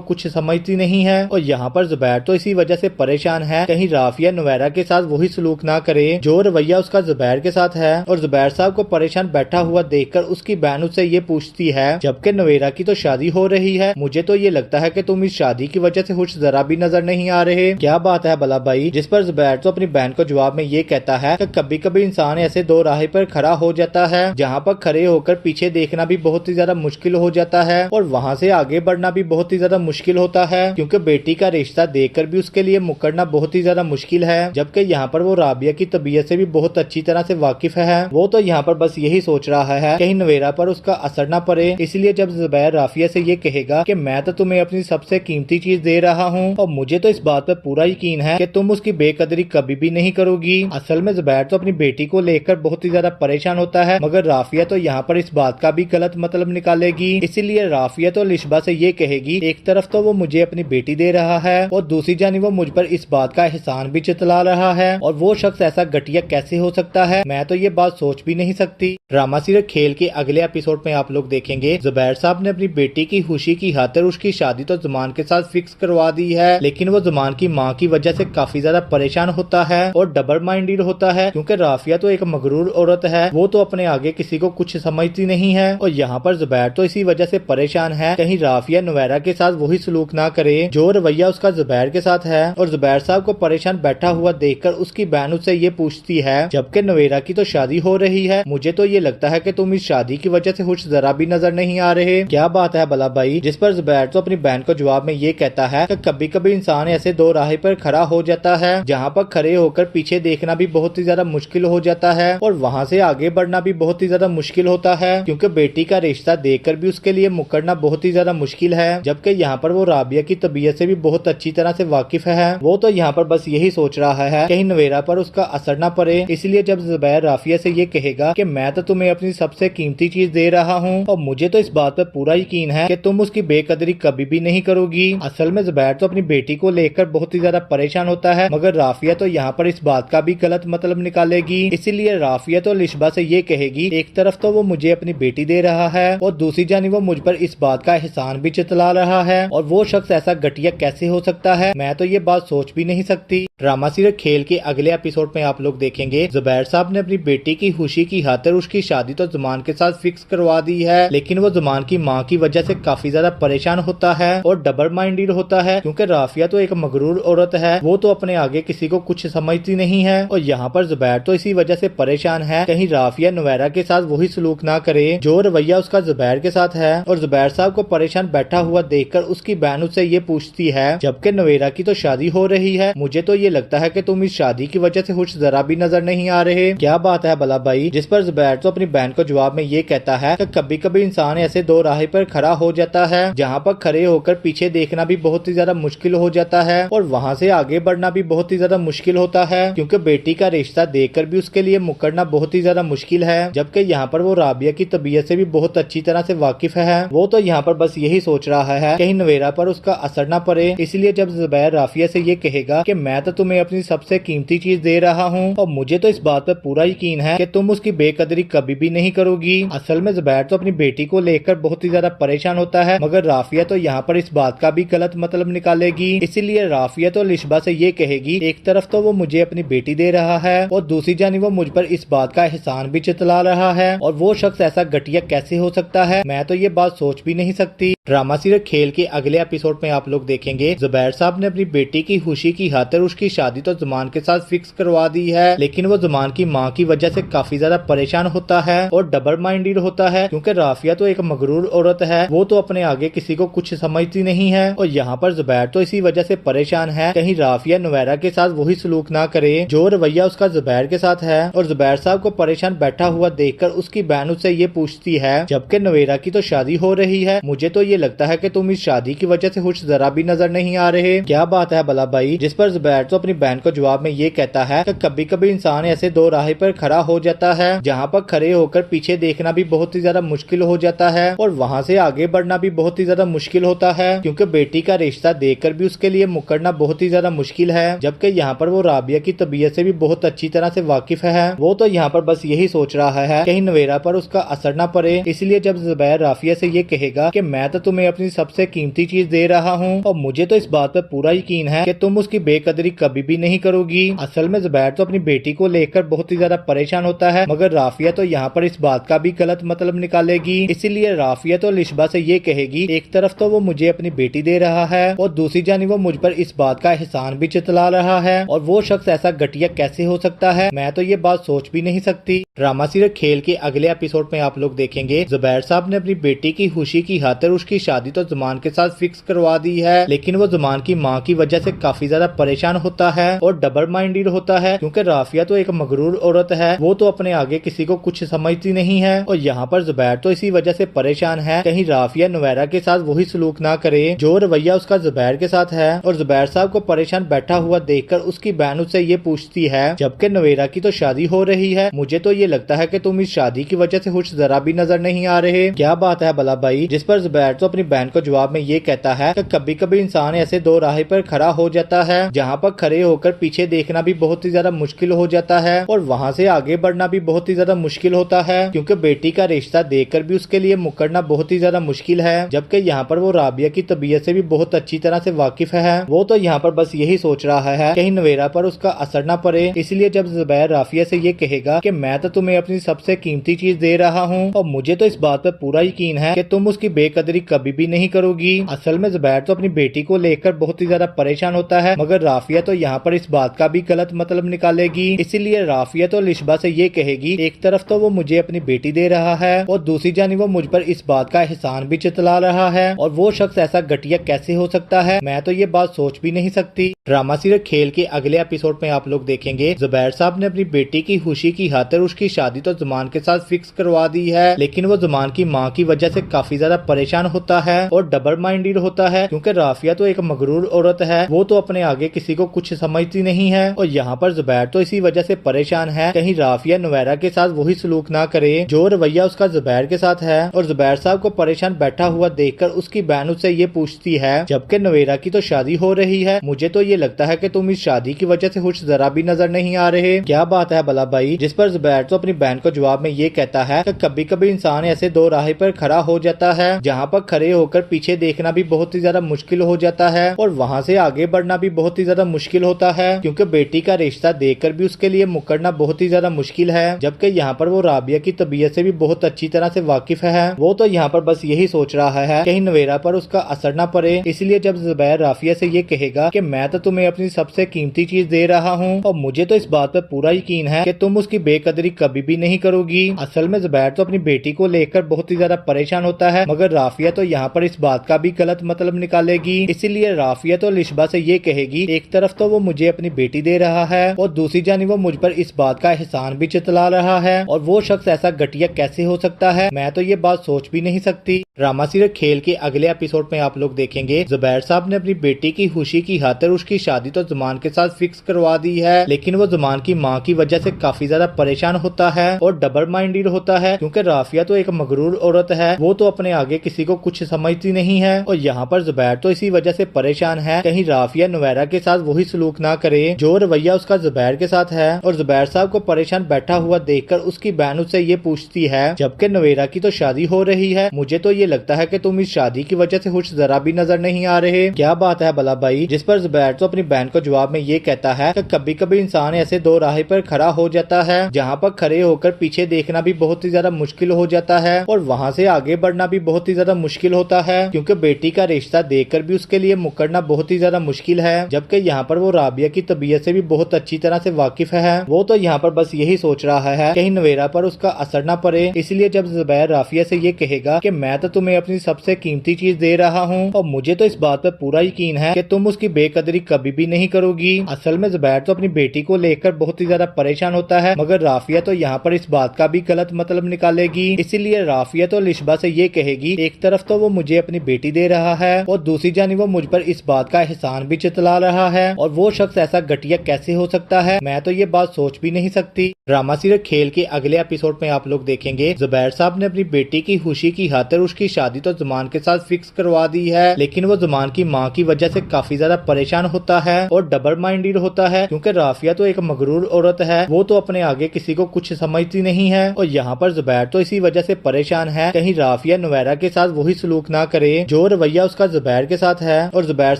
کچھ سمجھتی نہیں ہے، اور یہاں پر زبیر تو اسی وجہ سے پریشان ہے کہیں رافیہ نویرا کے ساتھ وہی سلوک نہ کرے جو رویہ اس کا زبیر کے ساتھ ہے، اور زبیر صاحب کو پریشان بیٹھا ہوا دیکھ کر اس کی بہن اس سے یہ پوچھتی ہے جبکہ نویرا کی تو شادی ہو رہی ہے، مجھے تو یہ لگتا ہے کہ تم اس شادی کی وجہ سے خوش ذرا بھی نظر نہیں آ رہے، کیا بات ہے بلا بھائی؟ جس پر زبیر تو اپنی بہن کو جواب میں یہ کہتا ہے کہ کبھی کبھی انسان ایسے دو راہ پر کھڑا ہو جاتا ہے جہاں پر کھڑے ہو کر پیچھے دیکھنا بھی بہت ہی زیادہ مشکل ہو جاتا ہے اور وہاں سے آگے بڑھنا بھی بہت ہی زیادہ مشکل ہوتا ہے، کیونکہ بیٹی کا رشتہ دیکھ کر بھی اس کے لیے مکرنا بہت ہی زیادہ مشکل ہے، جبکہ یہاں پر وہ رابعہ کی طبیعت سے بھی بہت اچھی طرح سے واقف ہے۔ وہ تو یہاں پر بس یہی سوچ رہا ہے کہیں نویرا پر اس کا اثر نہ پڑے، اس لیے جب زبیر رافیہ سے یہ کہے گا کہ میں تو تمہیں اپنی سب سے قیمتی چیز دے رہا ہوں اور مجھے تو اس بات پر پورا یقین ہے کہ تم اس کی بے قدری کبھی بھی نہیں کرو گی۔ اصل میں زبیر تو اپنی بیٹی کو لے کر بہت ہی زیادہ پریشان ہوتا ہے، مگر رافیہ تو یہاں پر اس بات کا بھی غلط مطلب نکالے گی، اسی لیے رافیہ تو لشبہ سے یہ کہے گی ایک طرف تو وہ مجھے اپنی بیٹی دے رہا ہے اور دوسری جانب وہ مجھ پر اس بات کا احسان بھی جتلا رہا ہے، اور وہ شخص ایسا گھٹیا کیسے ہو سکتا ہے، میں تو یہ بات سوچ بھی نہیں سکتی۔ ڈرامہ سیریل کھیل کے اگلے ایپیسوڈ میں آپ لوگ دیکھیں گے زبیر صاحب نے اپنی بیٹی کی خوشی کی خاطر اس کی شادی تو زمان کے ساتھ فکس کروا دی ہے، لیکن وہ زمان کی ماں کی وجہ سے کافی زیادہ پریشان ہوتا ہے اور ڈبل مائنڈیڈ ہوتا ہے، کیونکہ رافیہ تو ایک مغرور عورت ہے، وہ تو اپنے آگے کسی کو کچھ سمجھتی نہیں ہے، اور یہاں پر زبیر تو اسی وجہ سے پریشان ہے کہیں رافیہ نویرا کے ساتھ وہی سلوک نہ کرے جو رویہ اس کا زبیر کے ساتھ ہے، اور زبیر صاحب کو پریشان بیٹھا ہوا دیکھ کر اس کی بہن اس سے یہ پوچھتی ہے جبکہ نویرا کی تو شادی ہو رہی ہے، مجھے تو یہ لگتا ہے کہ تم اس شادی کی وجہ سے خوش ذرا بھی نظر نہیں آ رہے، کیا بات ہے بلا بھائی؟ جس پر زبیر تو اپنی بہن کو جواب میں یہ کہتا ہے کہ کبھی کبھی انسان ایسے دو راہ پر کھڑا ہو جاتا ہے جہاں پر کھڑے ہو کر پیچھے دیکھنا بھی بہت ہی زیادہ مشکل ہو جاتا ہے اور وہاں سے آگے بڑھنا بھی بہت ہی زیادہ مشکل ہوتا ہے، کیونکہ بیٹی کا رشتہ دیکھ کر بھی اس کے لیے مکرنا بہت ہی زیادہ مشکل ہے، جبکہ یہاں پر وہ رابعہ کی طبیعت سے بھی بہت اچھی طرح سے واقف ہے۔ وہ تو یہاں پر بس یہی سوچ رہا ہے کہیں نویرا پر اس کا اثر نہ پڑے، اس لیے جب زبیر رافیہ سے یہ کہے گا کہ میں تو تمہیں اپنی سب سے قیمتی چیز دے رہا ہوں اور مجھے تو اس بات پر پورا یقین ہے کہ تم اس کی بے قدری کبھی بھی نہیں کرو گی۔ اصل میں زبیر تو اپنی بیٹی کو لے کر بہت ہی زیادہ پریشان ہوتا ہے، مگر رافیہ تو یہاں پر اس بات کا بھی غلط مطلب نکالے گی، اسی لیے رافیہ تو لشبہ سے یہ کہے گی ایک طرف تو وہ مجھے اپنی بیٹی دے رہا ہے اور دوسری جانب وہ مجھ پر اس بات کا احسان بھی جتلا رہا ہے، اور وہ شخص ایسا گھٹیا کیسے ہو سکتا ہے، میں تو یہ بات سوچ بھی نہیں سکتی۔ ڈرامہ سیریل کھیل کے اگلے ایپیسوڈ میں آپ لوگ دیکھیں گے زبیر صاحب نے اپنی بیٹی کی خوشی کی خاطر اس کی شادی تو زمان کے ساتھ فکس کروا دی ہے، لیکن وہ زمان کی ماں کی وجہ سے کافی زیادہ پریشان ہوتا ہے اور ڈبل مائنڈیڈ ہوتا ہے، کیونکہ رافیہ تو ایک مغرور عورت ہے، وہ تو اپنے آگے کسی کو کچھ سمجھتی نہیں ہے، اور یہاں پر زبیر تو اسی وجہ سے پریشان ہے کہیں رافیہ نویرا کے ساتھ وہی سلوک نہ کرے جو رویہ اس کا زبیر کے ساتھ ہے، اور زبیر صاحب کو پریشان بیٹھا ہوا دیکھ کر اس کی بہن اس سے یہ پوچھتی ہے جبکہ نویرا کی تو شادی ہو رہی ہے، مجھے تو یہ لگتا ہے کہ تم اس شادی کی وجہ سے خوش ذرا بھی نظر نہیں آ رہے، کیا بات ہے بلا بھائی؟ جس پر زبیر تو اپنی بہن کو جواب میں یہ کہتا ہے کہ کبھی کبھی انسان ایسے دو راہ پر کھڑا ہو جاتا ہے جہاں پر کھڑے ہو کر پیچھے دیکھنا بھی بہت ہی زیادہ مشکل ہو جاتا ہے اور وہاں سے آگے بڑھنا بھی بہت ہی زیادہ مشکل ہوتا ہے، کیونکہ بیٹی کا رشتہ دیکھ کر بھی اس کے لیے مکرنا بہت ہی زیادہ مشکل ہے، جبکہ یہاں پر وہ رابعہ کی طبیعت سے بھی بہت اچھی طرح سے واقف ہے۔ وہ تو یہاں پر بس یہی سوچ رہا ہے کہیں نویرا پر اس کا اثر نہ پڑے، اس لیے جب زبیر رافیہ سے یہ کہے گا کہ میں تو تمہیں اپنی سب سے قیمتی چیز دے رہا ہوں اور مجھے تو اس بات پر پورا یقین ہے کہ تم اس کی بے قدری کبھی بھی نہیں کرو گی۔ اصل میں زبیر تو اپنی بیٹی کو لے کر بہت ہی زیادہ پریشان ہوتا ہے، مگر رافیہ تو یہاں پر اس بات کا بھی غلط مطلب نکالے گی، اسی لیے رافیہ تو لشبہ سے یہ کہے گی ایک طرف تو وہ مجھے اپنی بیٹی دے رہا ہے اور دوسری جانب وہ مجھ پر اس بات کا احسان بھی جتلا رہا ہے، اور وہ شخص ایسا گھٹیا घटिया कैसे हो सकता है, मैं तो ये बात सोच भी नहीं सकती। ड्रामा सीरियल खेल के अगले एपिसोड में आप लोग देखेंगे जुबैर साहब ने अपनी बेटी की खुशी की खातिर उसकी शादी तो ज़ुमान के साथ फिक्स करवा दी है, लेकिन वो ज़ुमान की माँ की वजह से काफी ज्यादा परेशान होता है और डबल माइंडेड होता है, क्योंकि राफिया तो एक मगरूर औरत है, वो तो अपने आगे किसी को कुछ समझती नहीं है। और यहाँ पर जुबैर तो इसी वजह से परेशान है कहीं राफिया नुवैरा के साथ वही सलूक ना करे जो रवैया उसका जुबैर के साथ है। और जुबैर साहब को परेशान बैठा हुआ देखकर उसकी बहन उससे ये पूछती है, जबकि नुवैरा की तो शादी हो रही है, मुझे तो ये लगता है कि तुम इस शादी की वजह से खुश जरा भी नजर नहीं आ रहे, क्या बात है भला भाई। जिस पर जुबैर तो अपनी बहन को जवाब में ये कहता है कि कभी कभी इंसान ऐसे दो राह पर खड़ा हो जाता है जहाँ पर खड़े होकर पीछे देखना भी बहुत ही ज्यादा मुश्किल हो जाता है और वहाँ से आगे बढ़ना भी बहुत ही ज्यादा मुश्किल होता है, क्योंकि बेटी का रिश्ता देखकर भी उसके लिए मुकरना बहुत ही ज्यादा मुश्किल है। जबकि यहाँ पर वो राबिया की तबीयत से भी बहुत अच्छी तरह से वाकिफ है, वो तो यहाँ पर बस यही सोच रहा है कहीं नुवैरा पर उसका असर न पड़े। इसलिए जब जुबैर राफिया से ये कहेगा कि मैं तो तुम्हें अपनी सबसे कीमती चीज दे रहा हूँ और मुझे तो इस बात पर पूरा यकीन है कि तुम उसकी बेकदरी कभी भी नहीं करोगी। असल में जुबैर तो अपनी बेटी को लेकर बहुत ही ज्यादा परेशान होता है, मगर राफिया तो यहाँ पर इस बात का भी गलत मतलब निकालेगी। इसीलिए राफिया तो लिशबा से ये कहेगी, एक तरफ तो वो मुझे अपनी बेटी दे रहा है और दूसरी जानिब वो मुझ पर इस बात का एहसान भी जतला रहा है, और वो शख्स ऐसा घटिया कैसे हो सकता है, मैं तो ये बात सोच भी नहीं सकती। ड्रामा सीरियल खेल के अगले एपिसोड में आप लोग देखेंगे जुबैर साहब ने अपनी बेटी की खुशी की खातिर उसकी शादी तो ज़ुमान के साथ फिक्स करवा दी है, लेकिन वो ज़ुमान की माँ की वजह से काफी ज्यादा परेशान होता है और डबल माइंडेड होता है, क्योंकि राफिया तो एक मगरूर औरत है, वो तो अपने आगे किसी को कुछ समझती नहीं है। और यहाँ पर जुबैर तो इसी वजह से परेशान है कहीं राफिया नुवैरा के साथ वही सलूक ना करे जो रवैया उसका जुबैर के साथ है। और जुबैर साहब को परेशान बैठा हुआ देखकर उसकी बहन उससे ये पूछती है, जबकि नुवैरा की तो शादी हो रही है, मुझे तो ये लगता है कि तुम इस शादी की वजह से खुश जरा भी नजर नहीं आ रहे, क्या बात है भला भाई। जिस पर जुबैर तो अपनी बहन को जवाब में ये कहता है कि कभी कभी इंसान ऐसे दो राह पर खड़ा हो जाता है जहाँ पर खड़े होकर पीछे देखना भी बहुत ही ज्यादा मुश्किल हो जाता है और वहाँ से आगे बढ़ना भी बहुत ही ज्यादा मुश्किल होता है, क्योंकि बेटी का रिश्ता देखकर भी उसके लिए मुकरना बहुत ही ज्यादा मुश्किल है। जबकि यहाँ पर वो राबिया की तबीयत से भी बहुत अच्छी तरह से वाकिफ है, वो तो यहाँ पर बस यही सोच रहा है कहीं नुवैरा पर उसका असर न पड़े। इसलिए जब जुबैर राफिया से ये कहेगा कि मैं तो तुम्हें अपनी सबसे कीमती चीज दे रहा हूँ और मुझे तो इस बात पर पूरा यकीन है कि तुम उसकी बेकदरी कभी भी नहीं करोगी। असल में जुबैर तो अपनी बेटी को लेकर बहुत ही ज्यादा परेशान होता है, मगर राफिया तो यहाँ पर इस बात का भी गलत मतलब निकालेगी। इसीलिए राफिया तो लिशबा से ये कहेगी, एक तरफ तो वो मुझे अपनी बेटी दे रहा है और दूसरी जानिब वो मुझ पर इस बात का एहसान भी जतला रहा है, और वो शख्स ऐसा घटिया कैसे हो सकता है, मैं तो ये बात सोच भी नहीं सकती। ड्रामा सीरियल खेल के अगले एपिसोड में आप लोग देखेंगे जुबैर साहब ने अपनी बेटी की खुशी की खातिर उसकी शादी तो ज़ुमान के साथ फिक्स करवा दी है, लेकिन वो ज़ुमान की माँ की वजह से काफी ज्यादा परेशान होता है और डबल माइंडेड होता है, क्योंकि राफिया तो एक मगरूर औरत है, वो तो अपने आगे किसी को कुछ समझती नहीं है। और यहाँ पर जुबैर तो इसी वजह से परेशान है कहीं राफिया नुवैरा के साथ वही सलूक ना करे जो रवैया उसका जुबैर के साथ है। और जुबैर साहब को परेशान बैठा हुआ देखकर उसकी बहन उससे ये पूछती है, जबकि नुवैरा की तो शादी हो रही है, मुझे तो ये लगता है कि तुम इस शादी की वजह से खुश जरा भी नजर नहीं आ रहे, क्या बात है भला भाई। जिस पर जुबैर तो अपनी बहन को जवाब में ये कहता है कि कभी कभी इंसान ऐसे दो राह पर खड़ा हो जाता है जहाँ पर खड़े होकर पीछे देखना भी बहुत ही ज्यादा मुश्किल हो जाता है और वहाँ से आगे बढ़ना भी बहुत ही ज्यादा मुश्किल होता है, क्योंकि बेटी का रिश्ता देखकर भी उसके लिए मुकरना बहुत ही ज्यादा मुश्किल है। जबकि यहाँ पर वो राबिया की तबीयत से भी बहुत अच्छी तरह से वाकिफ है, वो तो यहाँ पर बस यही सोच रहा है कहीं नुवैरा पर उसका असर न पड़े। इसलिए जब जुबैर राफिया से ये कहेगा कि मैं तो तुम्हें अपनी सबसे कीमती चीज दे रहा हूँ और मुझे तो इस बात पर पूरा यकीन है कि तुम उसकी बेकदरी कभी भी नहीं करोगी। असल में जुबैर तो अपनी बेटी को लेकर बहुत ही ज्यादा परेशान होता है, मगर राफिया तो यहाँ पर इस बात का भी गलत मतलब निकालेगी। इसीलिए राफिया तो लिशबा से ये कहेगी, एक तरफ तो वो मुझे अपनी बेटी दे रहा है और दूसरी जानिब वो मुझ पर इस बात का एहसान भी जतला रहा है, और वो शख्स ऐसा घटिया कैसे हो सकता है, मैं तो ये बात सोच भी नहीं सकती। ड्रामा सीरियल खेल के अगले एपिसोड में आप लोग देखेंगे जुबैर साहब ने अपनी बेटी की खुशी की खातिर उसकी शादी तो ज़ुमान के साथ फिक्स करवा दी है, लेकिन वो ज़ुमान की माँ की वजह से काफी ज्यादा परेशान होता है और डबल माइंडेड होता है, क्योंकि राफिया तो एक मगरूर औरत है, वो तो अपने आगे किसी को कुछ समझती नहीं है। और यहाँ पर जुबैर तो इसी वजह से परेशान है कहीं राफिया नुवैरा के साथ वही सलूक ना करे जो रवैया उसका जुबैर के साथ है। और जुबैर साहब को परेशान बैठा हुआ देखकर उसकी बहन उससे ये पूछती है, जबकि नुवैरा की तो शादी हो रही है, मुझे तो یہ لگتا ہے کہ تم اس شادی کی وجہ سے خوش ذرا بھی نظر نہیں آ رہے. کیا بات ہے بلا بھائی؟ جس پر زبیر تو اپنی بہن کو جواب میں یہ کہتا ہے کہ کبھی کبھی انسان ایسے دو راہے پر کھڑا ہو جاتا ہے جہاں پر کھڑے ہو کر پیچھے دیکھنا بھی بہت ہی زیادہ مشکل ہو جاتا ہے اور وہاں سے آگے بڑھنا بھی بہت ہی زیادہ مشکل ہوتا ہے, کیونکہ بیٹی کا رشتہ دیکھ کر بھی اس کے لیے مکرنا بہت ہی زیادہ مشکل ہے. جبکہ یہاں پر وہ رابعہ کی طبیعت سے بھی بہت اچھی طرح سے واقف ہے. وہ تو یہاں پر بس یہی سوچ رہا ہے کہیں نویرا پر اس کا اثر نہ پڑے. اس لیے جب زبیر رافیہ سے یہ کہے گا کہ میں تو تمہیں اپنی سب سے قیمتی چیز دے رہا ہوں اور مجھے تو اس بات پر پورا یقین ہے کہ تم اس کی بے قدری کبھی بھی نہیں کرو گی. اصل میں زبیر تو اپنی بیٹی کو لے کر بہت ہی زیادہ پریشان ہوتا ہے, مگر رافیہ تو یہاں پر اس بات کا بھی غلط مطلب نکالے گی. اسی لیے رافیہ تو لشبہ سے یہ کہے گی ایک طرف تو وہ مجھے اپنی بیٹی دے رہا ہے اور دوسری جانب وہ مجھ پر اس بات کا احسان بھی جتلا رہا ہے, اور وہ شخص ایسا گھٹیا کیسے ہو سکتا ہے, میں تو یہ بات سوچ بھی نہیں سکتی. ڈرامہ سیریل کھیل کے اگلے ایپیسوڈ میں آپ لوگ دیکھیں گے زبیر صاحب نے اپنی بیٹی کی خوشی کی خاطر اس کی شادی تو زمان کے ساتھ فکس کروا دی ہے, لیکن وہ زمان کی ماں کی وجہ سے کافی زیادہ پریشان ہوتا ہے اور ڈبل مائنڈیڈ ہوتا ہے, کیونکہ رافیہ تو ایک مغرور عورت ہے, وہ تو اپنے آگے کسی کو کچھ سمجھتی نہیں ہے. اور یہاں پر زبیر تو اسی وجہ سے پریشان ہے کہیں رافیہ نویرا کے ساتھ وہی سلوک نہ کرے جو رویہ اس کا زبیر کے ساتھ ہے. اور زبیر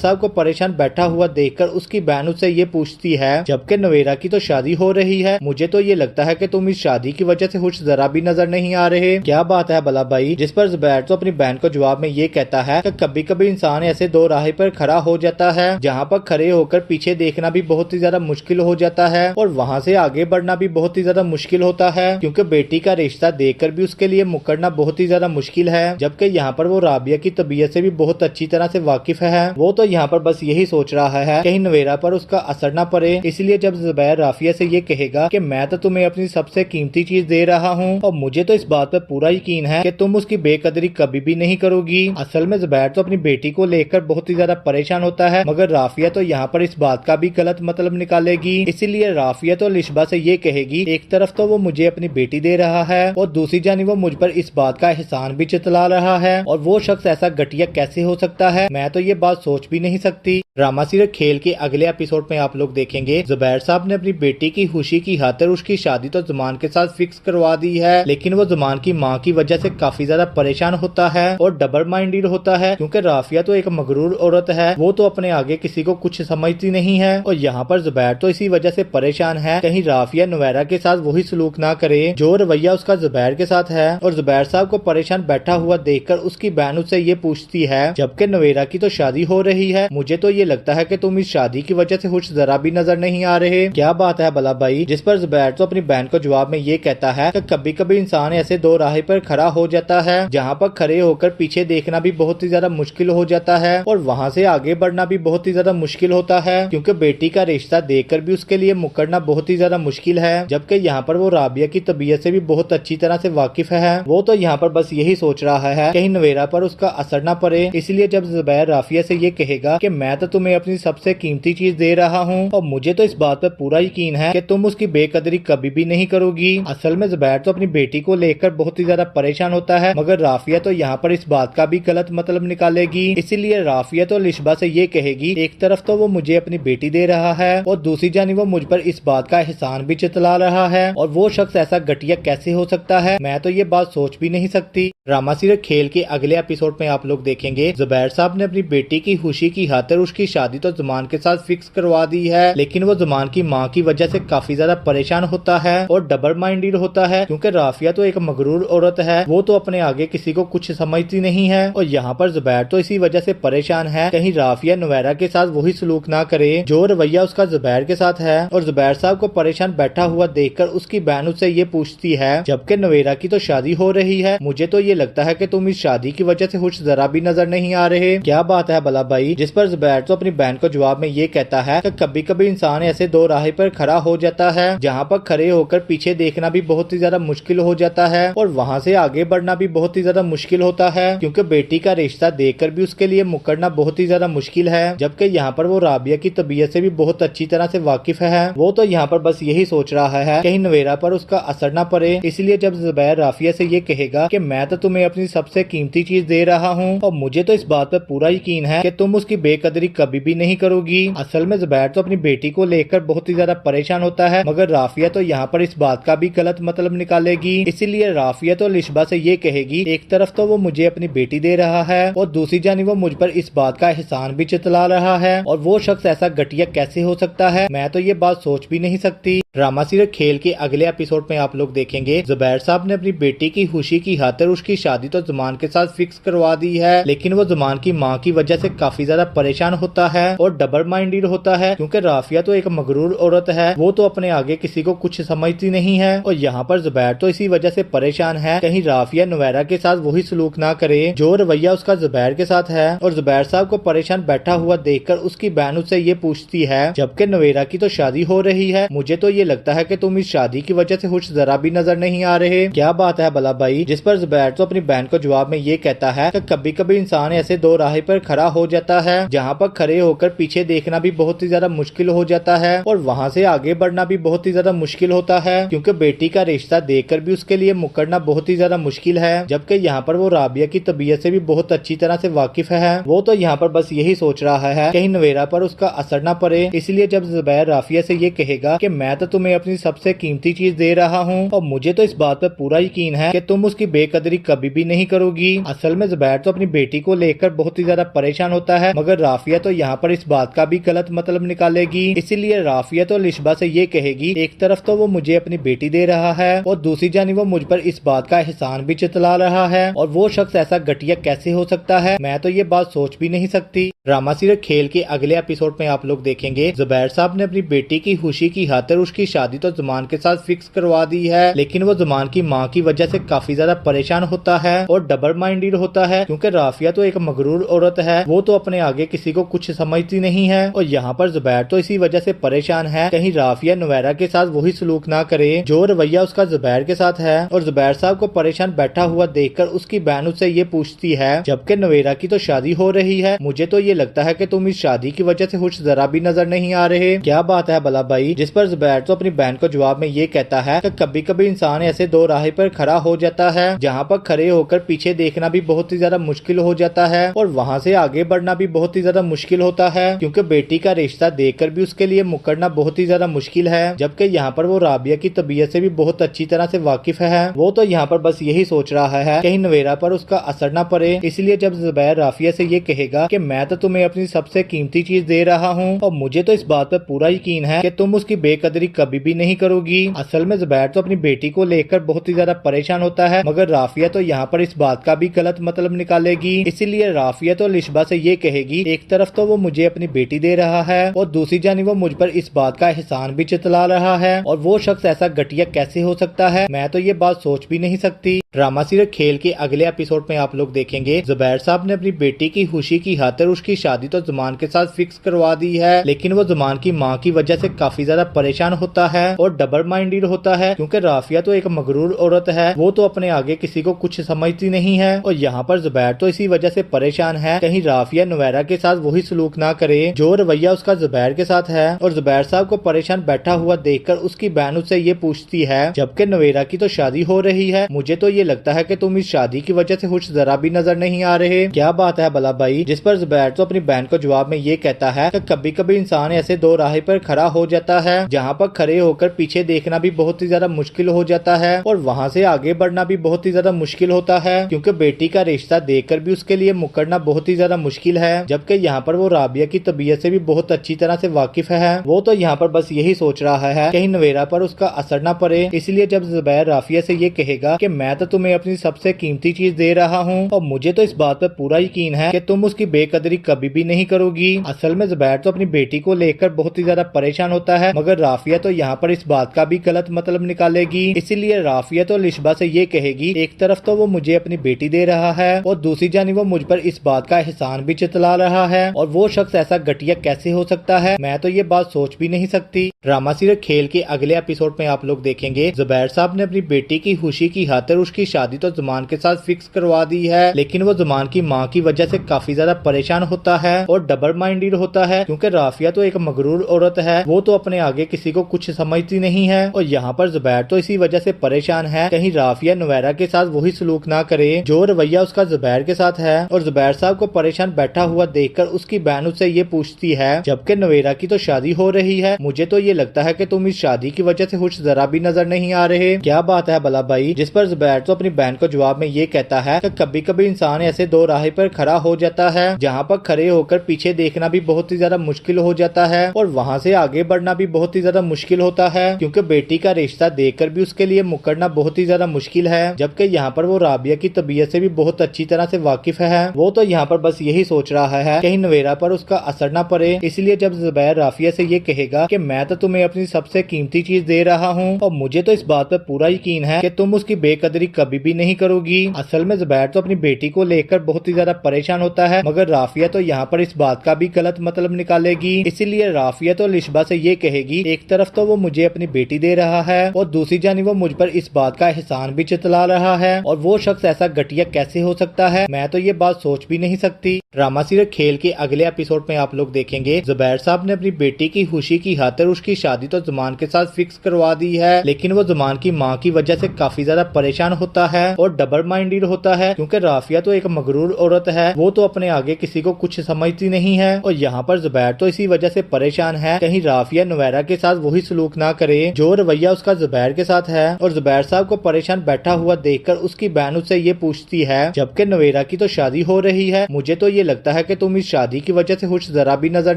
صاحب کو پریشان بیٹھا ہوا دیکھ کر اس کی بہن اس سے یہ پوچھتی ہے جبکہ نویرا کی تو شادی ہو رہی ہے, مجھے تو یہ لگتا ہے کہ تم اس شادی کی وجہ سے خوش ذرا بھی نظر نہیں آ رہے. کیا بات ہے بلا بھائی؟ جس پر زبیر تو اپنی بہن کو جواب میں یہ کہتا ہے کہ کبھی کبھی انسان ایسے دو راہے پر کھڑا ہو جاتا ہے جہاں پر کھڑے ہو کر پیچھے دیکھنا بھی بہت ہی زیادہ مشکل ہو جاتا ہے اور وہاں سے آگے بڑھنا بھی بہت ہی زیادہ مشکل ہوتا ہے, کیونکہ بیٹی کا رشتہ دیکھ کر بھی اس کے لیے مکرنا بہت ہی زیادہ مشکل ہے. جبکہ یہاں پر وہ رابعہ کی طبیعت سے بھی بہت اچھی طرح سے واقف ہے. وہ تو یہاں پر بس یہی سوچ رہا ہے کہیں نویرا پر اس کا اثر نہ پڑے. اس لیے جب زبیر رافیہ سے یہ کہے گا کہ میں تو تمہیں اپنی سب سے قیمتی چیز دے رہا ہوں اور مجھے تو اس بات پر پورا یقین ہے کہ تم اس کی بے قدری کبھی بھی نہیں کرو گی. اصل میں زبیر تو اپنی بیٹی کو لے کر بہت ہی زیادہ پریشان ہوتا ہے, مگر رافیہ تو یہاں پر اس بات کا بھی غلط مطلب نکالے گی. اسی لیے رافیہ تو لشبہ سے یہ کہے گی ایک طرف تو وہ مجھے اپنی بیٹی دے رہا ہے اور دوسری جانب وہ مجھ پر اس بات کا احسان بھی جتلا رہا ہے, اور وہ شخص ایسا گھٹیا کیسے ہو سکتا ہے, میں تو یہ بات سوچ بھی نہیں سکتی. ڈرامہ سیریل کھیل کے اگلے ایپیسوڈ میں آپ لوگ دیکھیں گے زبیر صاحب نے اپنی بیٹی کی خوشی کی خاطر اس کی شادی تو زمان کے ساتھ فکس کروا دی ہے, لیکن وہ زمان کی ماں کی وجہ سے کافی زیادہ پریشان ہوتا ہے اور ڈبل مائنڈیڈ ہوتا ہے, کیونکہ رافیہ تو ایک مغرور عورت ہے, وہ تو اپنے آگے کسی کو کچھ سمجھتی نہیں ہے. اور یہاں پر زبیر تو اسی وجہ سے پریشان ہے کہیں رافیہ نویرا کے ساتھ وہی سلوک نہ کرے جو رویہ اس کا زبیر کے ساتھ ہے. اور زبیر صاحب کو پریشان بیٹھا ہوا دیکھ کر اس کی بہن اس سے یہ پوچھتی ہے جبکہ نویرا کی تو شادی ہو رہی ہے, مجھے تو یہ لگتا ہے کہ تم اس شادی کی وجہ سے خوش ذرا بھی نظر نہیں آ رہے. کیا بات ہے بلا بھائی؟ جس پر زبیر تو اپنی بہن کو جواب میں یہ کہتا ہے کہ کبھی کبھی انسان ایسے دو راہے پر کھڑا ہو جاتا ہے جہاں پر کھڑے ہو کر پیچھے دیکھنا بھی بہت ہی زیادہ مشکل ہو جاتا ہے اور وہاں سے آگے بڑھنا بھی بہت ہی زیادہ مشکل ہوتا ہے, کیونکہ بیٹی کا رشتہ دیکھ کر بھی اس کے لیے مکرنا بہت ہی زیادہ مشکل ہے. جبکہ یہاں پر وہ رابعہ کی طبیعت سے بھی بہت اچھی طرح سے واقف ہے. وہ تو یہاں پر بس یہی سوچ رہا ہے کہیں نویرا پر اس کا اثر نہ پڑے. اس لیے جب زبیر رافیہ سے یہ کہے گا کہ میں تو تمہیں اپنی سب سے قیمتی چیز دے رہا ہوں اور مجھے تو اس بات پر پورا یقین ہے کہ تم اس کی بے قدری کبھی بھی نہیں کرو گی. اصل میں زبیر تو اپنی بیٹی کو لے کر بہت ہی زیادہ پریشان ہوتا ہے, مگر رافیہ تو یہاں پر اس بات کا بھی غلط مطلب نکالے گی. اسی لیے رافیہ تو لشبہ سے یہ کہے گی ایک طرف تو وہ مجھے اپنی بیٹی دے رہا ہے اور دوسری جانب وہ مجھ پر اس بات کا احسان بھی جتلا رہا ہے, اور وہ شخص ایسا گھٹیا کیسے ہو سکتا ہے, میں تو یہ بات سوچ بھی نہیں سکتی. ڈرامہ سیریل کھیل کے اگلے ایپیسوڈ میں آپ لوگ دیکھیں گے زبیر صاحب نے اپنی بیٹی کی خوشی کی خاطر اس کی شادی تو زمان کے ساتھ فکس کروا دی ہے, لیکن وہ زمان کی ماں کی وجہ سے کافی زیادہ پریشان ہوتا ہے اور ڈبل مائنڈیڈ ہوتا ہے, کیونکہ رافیہ تو ایک مغرور عورت ہے, وہ تو اپنے آگے کسی کو کچھ سمجھتی نہیں ہے. اور یہاں پر زبیر تو اسی وجہ سے پریشان ہے کہیں رافیہ نویرا کے ساتھ وہی سلوک نہ کرے جو رویہ اس کا زبیر کے ساتھ ہے. اور زبیر صاحب کو پریشان بیٹھا ہوا دیکھ کر اس کی بہن اس سے یہ پوچھتی ہے جبکہ نویرا کی تو شادی ہو رہی ہے, مجھے تو یہ لگتا ہے کہ تم اس شادی کی وجہ سے خوش ذرا بھی نظر نہیں آ رہے. کیا بات ہے بلا بھائی؟ جس پر زبیر تو اپنی بہن کو جواب میں یہ کہتا ہے کہ کبھی کبھی انسان ایسے دو راہے پر کھڑا ہو جاتا ہے جہاں پر کھڑے ہو کر پیچھے دیکھنا بھی بہت ہی زیادہ مشکل ہو جاتا ہے اور وہاں سے آگے بڑھنا بھی بہت ہی زیادہ مشکل ہوتا ہے, کیونکہ بیٹی کا رشتہ دیکھ کر بھی اس کے لیے مکرنا بہت ہی زیادہ مشکل ہے. جبکہ یہاں پر وہ رابعہ کی طبیعت سے بھی بہت اچھی طرح سے واقف ہے. وہ تو یہاں پر بس یہی سوچ رہا ہے کہیں نویرا پر اس کا اثر نہ پڑے. اس لیے جب زبیر رافیہ سے یہ کہے گا کہ میں تو تمہیں اپنی سب سے قیمتی چیز دے رہا ہوں اور مجھے تو اس بات پر پورا یقین ہے کہ تم اس کی بے قدری कभी भी नहीं करोगी। असल में जुबैर तो अपनी बेटी को लेकर बहुत ही ज्यादा परेशान होता है, मगर राफिया तो यहाँ पर इस बात का भी गलत मतलब निकालेगी। इसीलिए राफिया तो लिशबा से ये कहेगी, एक तरफ तो वो मुझे अपनी बेटी दे रहा है और दूसरी जानिब वो मुझ पर इस बात का एहसान भी जतला रहा है, और वो शख्स ऐसा घटिया कैसे हो सकता है, मैं तो ये बात सोच भी नहीं सकती। ड्रामा सीरियल खेल के अगले एपिसोड में आप लोग देखेंगे जुबैर साहब ने अपनी बेटी की खुशी की खातिर उसकी शादी तो ज़ुमान के साथ फिक्स करवा दी है, लेकिन वो ज़ुमान की माँ की वजह से काफी ज्यादा परेशान होता है और डबल माइंडेड होता है, क्योंकि राफिया तो एक मगरूर औरत है, वो तो अपने आगे किसी को कुछ समझती नहीं है। और यहाँ पर जुबैर तो इसी वजह से परेशान है कहीं राफिया नुवैरा के साथ वही सलूक ना करे जो रवैया उसका जुबैर के साथ है। और जुबैर साहब को परेशान बैठा हुआ देखकर उसकी बहन उससे ये पूछती है, जबकि नुवैरा की तो शादी हो रही है, मुझे तो ये लगता है कि तुम इस शादी की वजह से खुश जरा भी नजर नहीं आ रहे, क्या बात है भला भाई। जिस पर जुबैर तो अपनी बहन को जवाब में ये कहता है कि कभी कभी इंसान ऐसे दो राह पर खड़ा हो जाता है जहाँ पर खड़े होकर पीछे देखना भी बहुत ही ज्यादा मुश्किल हो जाता है और वहाँ से आगे बढ़ना भी बहुत ही ज्यादा मुश्किल होता है, क्योंकि बेटी का रिश्ता देखकर भी उसके लिए मुकरना बहुत ही ज्यादा मुश्किल है। जबकि यहाँ पर वो राबिया की तबीयत से भी बहुत अच्छी तरह से वाकिफ है, वो तो यहाँ पर बस यही सोच रहा है कहीं नुवैरा पर उसका असर न पड़े। इसलिए जब जुबैर राफिया से ये कहेगा कि मैं तो तुम्हें अपनी सबसे कीमती चीज दे रहा हूँ और मुझे तो इस बात पर पूरा यकीन है कि तुम उसकी बेकदरी कभी भी नहीं करोगी। असल में जुबैर तो अपनी बेटी को लेकर बहुत ही ज्यादा परेशान होता है, मगर राफिया तो यहाँ पर इस बात का भी गलत मतलब निकालेगी। इसीलिए राफिया तो लिशबा से ये कहेगी, एक तरफ तो वो मुझे अपनी बेटी दे रहा है और दूसरी जानिब वो मुझ पर इस बात का एहसान भी जतला रहा है, और वो शख्स ऐसा घटिया कैसे हो सकता है, मैं तो ये बात सोच भी नहीं सकती। ड्रामा सीरियल खेल के अगले एपिसोड में आप लोग देखेंगे जुबैर साहब ने अपनी बेटी की खुशी की खातिर उसकी शादी तो ज़ुमान के साथ फिक्स करवा दी है, लेकिन वो ज़ुमान की माँ की वजह से काफी ज्यादा परेशान होता है और डबल माइंडेड होता है, क्योंकि राफिया तो एक मगरूर औरत है, वो तो अपने आगे किसी को कुछ समझती नहीं है। और यहाँ पर जुबैर तो इसी वजह से परेशान है कहीं राफिया नुवैरा के साथ वही सलूक ना करे जो रवैया उसका जुबैर के साथ है। और जुबैर साहब को परेशान बैठा हुआ देखकर उसकी बहन उससे ये पूछती है, जबकि नुवैरा की तो शादी हो रही है, मुझे तो ये लगता है कि तुम इस शादी की वजह से खुश जरा भी नजर नहीं आ रहे, क्या बात है भला भाई। जिस पर जुबैर तो अपनी बहन को जवाब में ये कहता है कि कभी कभी इंसान ऐसे दो राह पर खड़ा हो जाता है जहाँ पर खड़े होकर पीछे देखना भी बहुत ही ज्यादा मुश्किल हो जाता है और वहाँ से आगे बढ़ना भी बहुत ही ज्यादा मुश्किल होता है, क्योंकि बेटी का रिश्ता देखकर भी उसके लिए मुकरना बहुत ही ज्यादा मुश्किल है। जबकि यहाँ पर वो राबिया की तबीयत से भी बहुत अच्छी तरह से वाकिफ है, वो तो यहाँ पर बस यही सोच रहा है कहीं नुवैरा पर उसका असर न पड़े। इसलिए जब जुबैर राफिया से ये कहेगा कि मैं तो तुम्हें अपनी सबसे कीमती चीज दे रहा हूँ और मुझे तो इस बात पर पूरा यकीन है कि तुम उसकी बेकदरी कभी भी नहीं करोगी। असल में जुबैर तो अपनी बेटी को लेकर बहुत ही ज्यादा परेशान होता है, मगर राफिया तो यहाँ पर इस बात का भी गलत मतलब निकालेगी। इसीलिए राफिया तो लिशबा से ये कहेगी, एक तरफ तो वो मुझे अपनी बेटी दे रहा है और दूसरी जानिब वो मुझ पर इस बात का एहसान भी जतला रहा है, और वो शख्स ऐसा घटिया कैसे हो सकता है, मैं तो ये बात सोच भी नहीं सकती। ड्रामा सीरियल खेल के अगले एपिसोड में आप लोग देखेंगे जुबैर साहब ने अपनी बेटी की खुशी की खातिर उसकी शादी तो ज़ुमान के साथ फिक्स करवा दी है, लेकिन वो ज़ुमान की माँ की वजह से काफी ज्यादा परेशान होता है और डबल माइंडेड होता है, क्योंकि राफिया तो एक मगरूर औरत है, वो तो अपने आगे किसी को कुछ समझती नहीं है। और यहाँ पर जुबैर तो इसी वजह से परेशान है कहीं राफिया नुवैरा के साथ वही सलूक ना करे जो रवैया उसका जुबैर के साथ है। और जुबैर साहब को परेशान बैठा हुआ देखकर उसकी बहन उससे ये पूछती है, जबकि नुवैरा की तो शादी हो रही है, मुझे तो ये लगता है कि तुम इस शादी की वजह से खुश जरा भी नजर नहीं आ रहे, क्या बात है भला भाई। जिस पर जुबैर तो अपनी बहन को जवाब में ये कहता है कि कभी कभी इंसान ऐसे दो राह पर खड़ा हो जाता है जहाँ पर खड़े होकर पीछे देखना भी बहुत ही ज्यादा मुश्किल हो जाता है और वहाँ से आगे बढ़ना भी बहुत ही ज्यादा मुश्किल होता है, क्योंकि बेटी का रिश्ता देखकर भी उसके लिए मुकरना बहुत ही ज्यादा मुश्किल है। जबकि यहाँ पर वो राबिया की तबीयत से भी बहुत अच्छी तरह से वाकिफ है, वो तो यहाँ पर बस यही सोच रहा है कहीं नुवैरा पर उसका असर न पड़े। इसलिए जब जुबैर राफिया से ये कहेगा कि मैं तो तुम्हें अपनी सबसे कीमती चीज दे रहा हूँ और मुझे तो इस बात पर पूरा यकीन है कि तुम उसकी बेकदरी कभी भी नहीं करोगी। असल में जुबैर तो अपनी बेटी को लेकर बहुत ही ज्यादा परेशान होता है, मगर राफिया तो यहाँ पर इस बात का भी गलत मतलब निकालेगी। इसीलिए राफिया तो लिशबा से ये कहेगी, एक तरफ तो वो मुझे अपनी बेटी दे रहा है और दूसरी जानिब वो मुझ पर इस बात का एहसान भी जतला रहा है, और वो शख्स ऐसा घटिया कैसे हो सकता है, मैं तो ये बात सोच भी नहीं सकती। ड्रामा सीरियल खेल के अगले एपिसोड में आप लोग देखेंगे जुबैर साहब ने अपनी बेटी की खुशी की खातिर उसकी शादी तो ज़ुमान के साथ फिक्स करवा दी है, लेकिन वो ज़ुमान की माँ की वजह से काफी ज्यादा परेशान होता है और डबल माइंडेड होता है, क्योंकि राफिया तो एक मगरूर औरत है, वो तो अपने आगे किसी को कुछ समझती नहीं है। और यहाँ पर जुबैर तो इसी वजह से परेशान है कहीं राफिया नुवैरा के साथ वही सलूक ना करे जो रवैया उसका जुबैर के साथ है। और जुबैर साहब को परेशान बैठा हुआ देखकर उसकी बहन उससे ये पूछती है, जबकि नुवैरा की तो शादी हो रही है, मुझे तो ये लगता है कि तुम इस शादी की वजह से खुश जरा भी नजर नहीं आ रहे, क्या बात है भला भाई। जिस पर जुबैर तो अपनी बहन को जवाब में ये कहता है कि कभी कभी इंसान ऐसे दो राह पर खड़ा हो जाता है जहाँ पर खड़े होकर पीछे देखना भी बहुत ही ज्यादा मुश्किल हो जाता है और वहाँ से आगे बढ़ना भी बहुत ही ज्यादा मुश्किल होता है, क्योंकि बेटी का रिश्ता देखकर भी उसके लिए मुकरना बहुत ही ज्यादा मुश्किल है। जबकि यहाँ पर वो राबिया की तबीयत से भी बहुत अच्छी तरह से वाकिफ है, वो तो यहाँ पर बस यही सोच रहा है कहीं नुवैरा पर उसका असर न पड़े। इसलिए जब जुबैर राफिया से ये कहेगा कि मैं तो तुम्हें अपनी सबसे कीमती चीज दे रहा हूँ और मुझे तो इस बात पर पूरा यकीन है कि तुम उसकी बेकदरी कभी भी नहीं करोगी। असल में जुबैर तो अपनी बेटी को लेकर बहुत ही ज्यादा परेशान होता है, मगर राफिया तो यहाँ पर इस बात का भी गलत मतलब निकालेगी। इसीलिए राफिया तो लिशबा से ये कहेगी, एक तरफ तो वो मुझे अपनी बेटी दे रहा है और दूसरी जानी वो मुझ पर इस बात का एहसान भी जतला रहा है, और वो शख्स ऐसा घटिया कैसे हो सकता है, मैं तो ये बात सोच भी नहीं सकती। ड्रामा सीरियल खेल के अगले एपिसोड में आप लोग देखेंगे जुबैर साहब ने अपनी बेटी की खुशी की खातिर उसकी शादी तो ज़ुमान के साथ फिक्स करवा दी है, लेकिन वो ज़ुमान की माँ की वजह से काफी ज्यादा परेशान होता है और डबल माइंडेड होता है, क्योंकि राफिया तो एक मगरूर औरत है, वो तो अपने आगे किसी को कुछ समझती नहीं है। और यहाँ पर जुबैर तो इसी वजह से परेशान है कहीं राफिया नुवैरा के साथ वही सलूक ना करे जो रवैया उसका जुबैर के साथ है। और जुबैर साहब को परेशान बैठा हुआ देखकर उसकी बहन उससे ये पूछती है, जबकि नुवैरा की तो शादी हो रही है, मुझे तो ये लगता है कि तुम इस शादी की वजह से खुश जरा भी नजर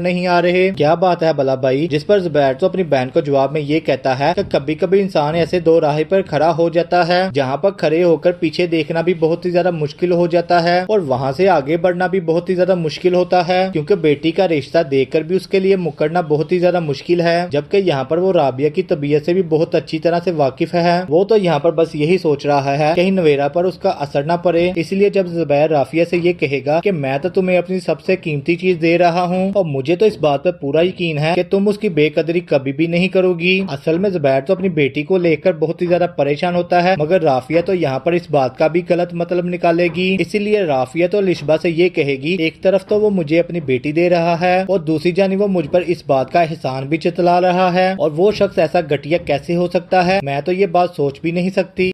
नहीं आ रहे, क्या बात है भला भाई। जिस पर जुबैर तो अपनी बहन को जवाब में ये कहता है कि कभी कभी इंसान ऐसे दो राह पर खड़ा हो जाता है जहाँ पर खड़े होकर पीछे देखना भी बहुत ही ज्यादा मुश्किल हो जाता है और वहाँ से आगे बढ़ना भी बहुत ही ज्यादा मुश्किल होता है, क्योंकि बेटी का रिश्ता देखकर भी उसके लिए मुकरना बहुत ही ज्यादा मुश्किल है। जबकि यहाँ पर वो राबिया की तबीयत से भी बहुत अच्छी तरह से वाकिफ है, वो तो यहाँ पर बस यही सोच रहा है कहीं नुवैरा पर उसका असर न पड़े। इसलिए जब जुबैर राफिया से ये कहेगा कि मैं तो तुम्हें अपनी सबसे कीमती चीज दे रहा हूँ और मुझे तो इस बात पर पूरा यकीन है कि तुम उसकी बेकदरी कभी भी नहीं करोगी। असल में जुबैर तो अपनी बेटी को लेकर बहुत ही ज्यादा परेशान होता है, मगर राफिया तो यहाँ पर इस बात का भी गलत मतलब निकालेगी। इसीलिए राफिया तो लिशबा से ये कहेगी, एक तरफ तो वो मुझे अपनी बेटी दे रहा है और दूसरी जानी वो मुझ पर इस बात का एहसान भी जतला रहा है, और वो शख्स ऐसा घटिया कैसे हो सकता है, मैं तो ये बात सोच भी नहीं सकती।